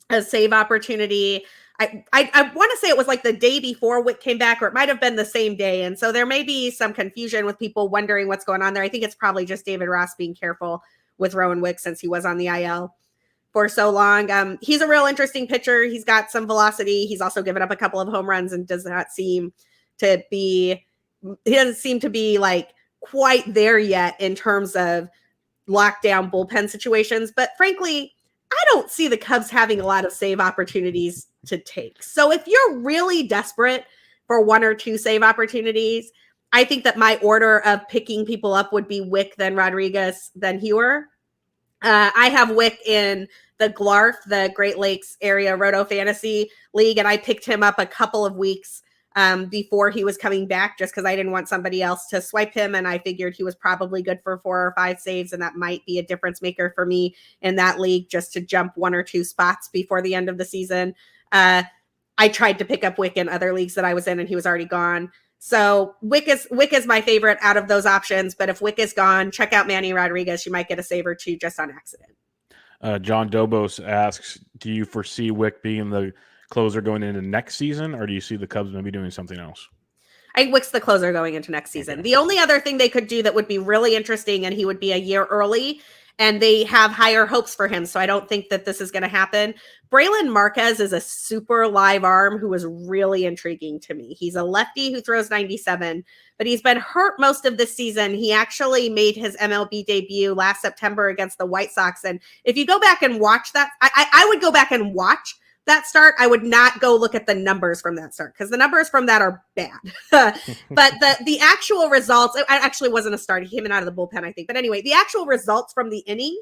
a save opportunity. I want to say it was like the day before Wick came back, or it might have been the same day. And so there may be some confusion with people wondering what's going on there. I think it's probably just David Ross being careful with Rowan Wick since he was on the IL for so long. He's a real interesting pitcher. He's got some velocity. He's also given up a couple of home runs and he doesn't seem to be like quite there yet in terms of lockdown bullpen situations. But frankly, I don't see the Cubs having a lot of save opportunities to take. So if you're really desperate for one or two save opportunities, I think that my order of picking people up would be Wick, then Rodriguez, then Hewer. I have Wick in the GLARF, the Great Lakes Area Roto Fantasy League, and I picked him up a couple of weeks before he was coming back, just because I didn't want somebody else to swipe him, and I figured he was probably good for 4 or 5 saves, and that might be a difference maker for me in that league, just to jump 1 or 2 spots before the end of the season. I tried to pick up Wick in other leagues that I was in, and he was already gone. So Wick is my favorite out of those options, but if Wick is gone, check out Manny Rodriguez. You might get a save or two just on accident. John Dobos asks, do you foresee Wick being the closer going into next season, or do you see the Cubs maybe doing something else? I think Wick's the closer going into next season. Okay. The only other thing they could do that would be really interesting, and he would be a year early, and they have higher hopes for him, so I don't think that this is going to happen. Braylon Marquez is a super live arm who is really intriguing to me. He's a lefty who throws 97, but he's been hurt most of this season. He actually made his MLB debut last September against the White Sox, and if you go back and watch that, I would go back and watch that start. I would not go look at the numbers from that start, because the numbers from that are bad. But the actual results, it actually wasn't a start. He came in out of the bullpen, I think. But anyway, the actual results from the inning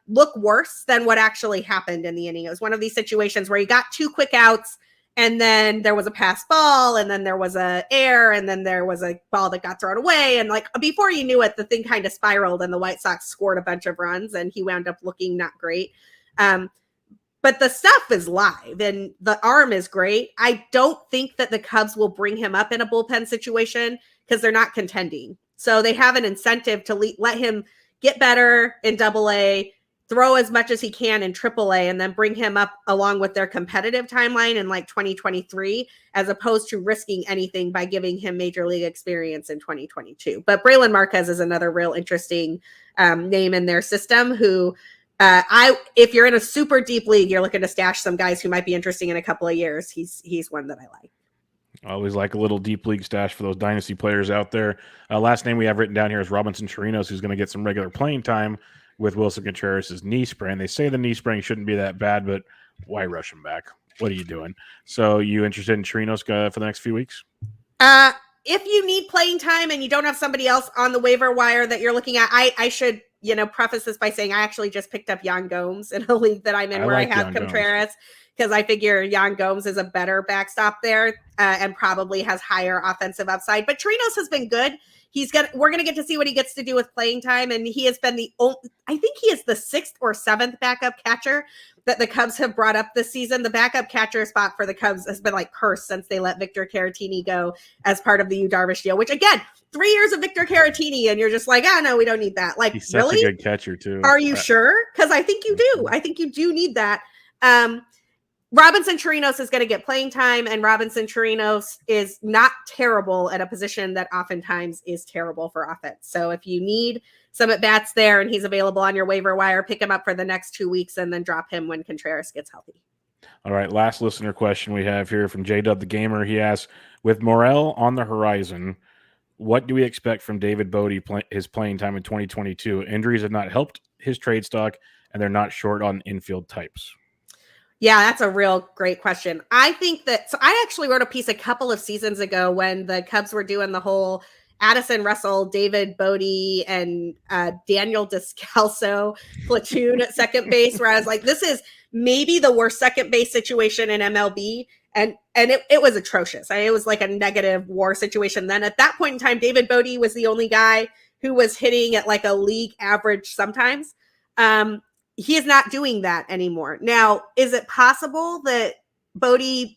look worse than what actually happened in the inning. It was one of these situations where you got 2 quick outs, and then there was a pass ball, and then there was a error, and then there was a ball that got thrown away. And like before you knew it, the thing kind of spiraled, and the White Sox scored a bunch of runs, and he wound up looking not great. But the stuff is live, and the arm is great. I don't think that the Cubs will bring him up in a bullpen situation because they're not contending. So they have an incentive to let him get better in AA, throw as much as he can in AAA, and then bring him up along with their competitive timeline in like 2023, as opposed to risking anything by giving him major league experience in 2022. But Braylon Marquez is another real interesting name in their system who – if you're in a super deep league, you're looking to stash some guys who might be interesting in a couple of years. He's one that I like. Always like a little deep league stash for those dynasty players out there. Last name we have written down here is Robinson Torinos, who's going to get some regular playing time with Wilson Contreras' knee sprain. They say the knee sprain shouldn't be that bad, but why rush him back? What are you doing? So you interested in Torinos for the next few weeks? If you need playing time and you don't have somebody else on the waiver wire that you're looking at, I should, preface this by saying I actually just picked up Yan Gomes in a league that I'm in where I have Contreras, because I figure Yan Gomes is a better backstop there and probably has higher offensive upside. But Torinos has been good. We're going to get to see what he gets to do with playing time. And he has been I think he is the 6th or 7th backup catcher that the Cubs have brought up this season. The backup catcher spot for the Cubs has been like cursed since they let Victor Caratini go as part of the Yu Darvish deal, which again, 3 years of Victor Caratini, and you're just like, no, we don't need that. Like, he's such a good catcher too. Are you sure? Because I think you do. I think you do need that. Robinson Torinos is going to get playing time, and Robinson Torinos is not terrible at a position that oftentimes is terrible for offense. So if you need some at-bats there and he's available on your waiver wire, pick him up for the next 2 weeks and then drop him when Contreras gets healthy. All right, last listener question we have here from J-Dub the Gamer. He asks, with Morel on the horizon, what do we expect from David Bote his playing time in 2022? Injuries have not helped his trade stock, and they're not short on infield types. Yeah, that's a real great question. I think so I actually wrote a piece a couple of seasons ago when the Cubs were doing the whole Addison Russell, David Bote, and Daniel Descalso platoon at second base, where I was like, this is maybe the worst second base situation in MLB. And it was atrocious. It was like a negative WAR situation. Then at that point in time, David Bote was the only guy who was hitting at like a league average sometimes. He is not doing that anymore. Now, is it possible that Bote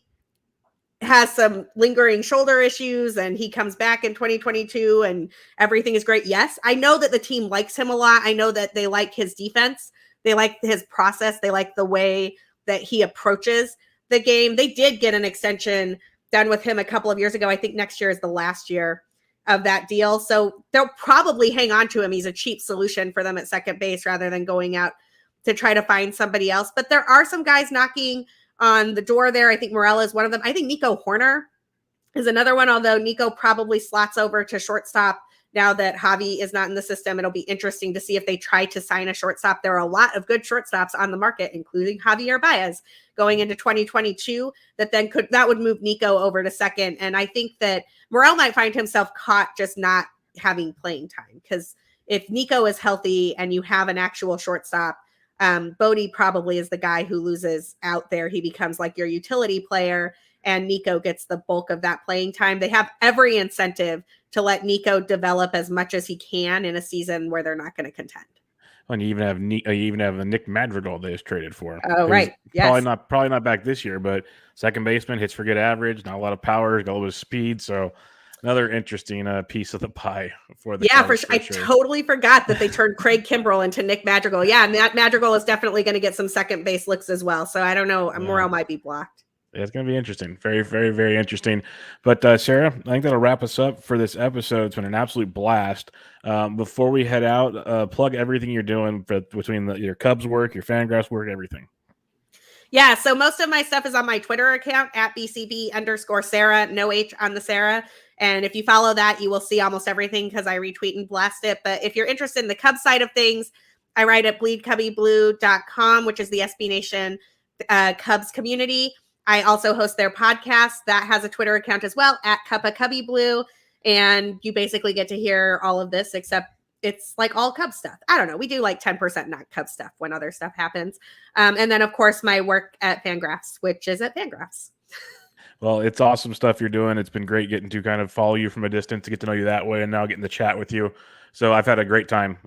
has some lingering shoulder issues and he comes back in 2022 and everything is great? Yes. I know that the team likes him a lot. I know that they like his defense. They like his process. They like the way that he approaches the game. They did get an extension done with him a couple of years ago. I think next year is the last year of that deal. So they'll probably hang on to him. He's a cheap solution for them at second base rather than going out to try to find somebody else. But there are some guys knocking on the door there. I think Morel is one of them. I think Nico Hoerner is another one, although Nico probably slots over to shortstop now that Javy is not in the system. It'll be interesting to see if they try to sign a shortstop. There are a lot of good shortstops on the market, including Javy Baez going into 2022 that would move Nico over to second. And I think that Morel might find himself caught just not having playing time, because if Nico is healthy and you have an actual shortstop, Bote probably is the guy who loses out there. He becomes like your utility player, and Nico gets the bulk of that playing time. They have every incentive to let Nico develop as much as he can in a season where they're not going to contend. And you even have the Nick Madrigal they just traded for. Oh, right. Yes. Probably not back this year, but second baseman, hits for good average, not a lot of power, got a little bit of speed. So another interesting piece of the pie for the Cubs, for sure. I totally forgot that they turned Craig Kimbrell into Nick Madrigal. Yeah, and that Madrigal is definitely going to get some second base looks as well. So I don't know. Yeah. Morel might be blocked. Yeah, it's going to be interesting. Very, very, very interesting. But Sarah, I think that'll wrap us up for this episode. It's been an absolute blast. Before we head out, plug everything you're doing between your Cubs work, your FanGraphs work, everything. Yeah, so most of my stuff is on my Twitter account at BCB_Sarah, no H on the Sarah. And if you follow that, you will see almost everything because I retweet and blast it. But if you're interested in the Cubs side of things, I write at bleedcubbieblue.com, which is the SB Nation Cubs community. I also host their podcast that has a Twitter account as well at @CubbyBlue. And you basically get to hear all of this, except it's like all Cubs stuff. I don't know. We do like 10% not Cubs stuff when other stuff happens. And then, of course, my work at FanGraphs, which is at FanGraphs. Well, it's awesome stuff you're doing. It's been great getting to kind of follow you from a distance, to get to know you that way, and now getting to chat with you. So I've had a great time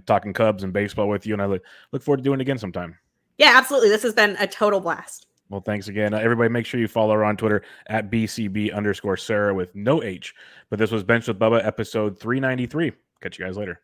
talking Cubs and baseball with you, and I look forward to doing it again sometime. Yeah, absolutely. This has been a total blast. Well, thanks again. Everybody, make sure you follow her on Twitter at BCB_Sarah with no H. But this was Bench with Bubba, episode 393. Catch you guys later.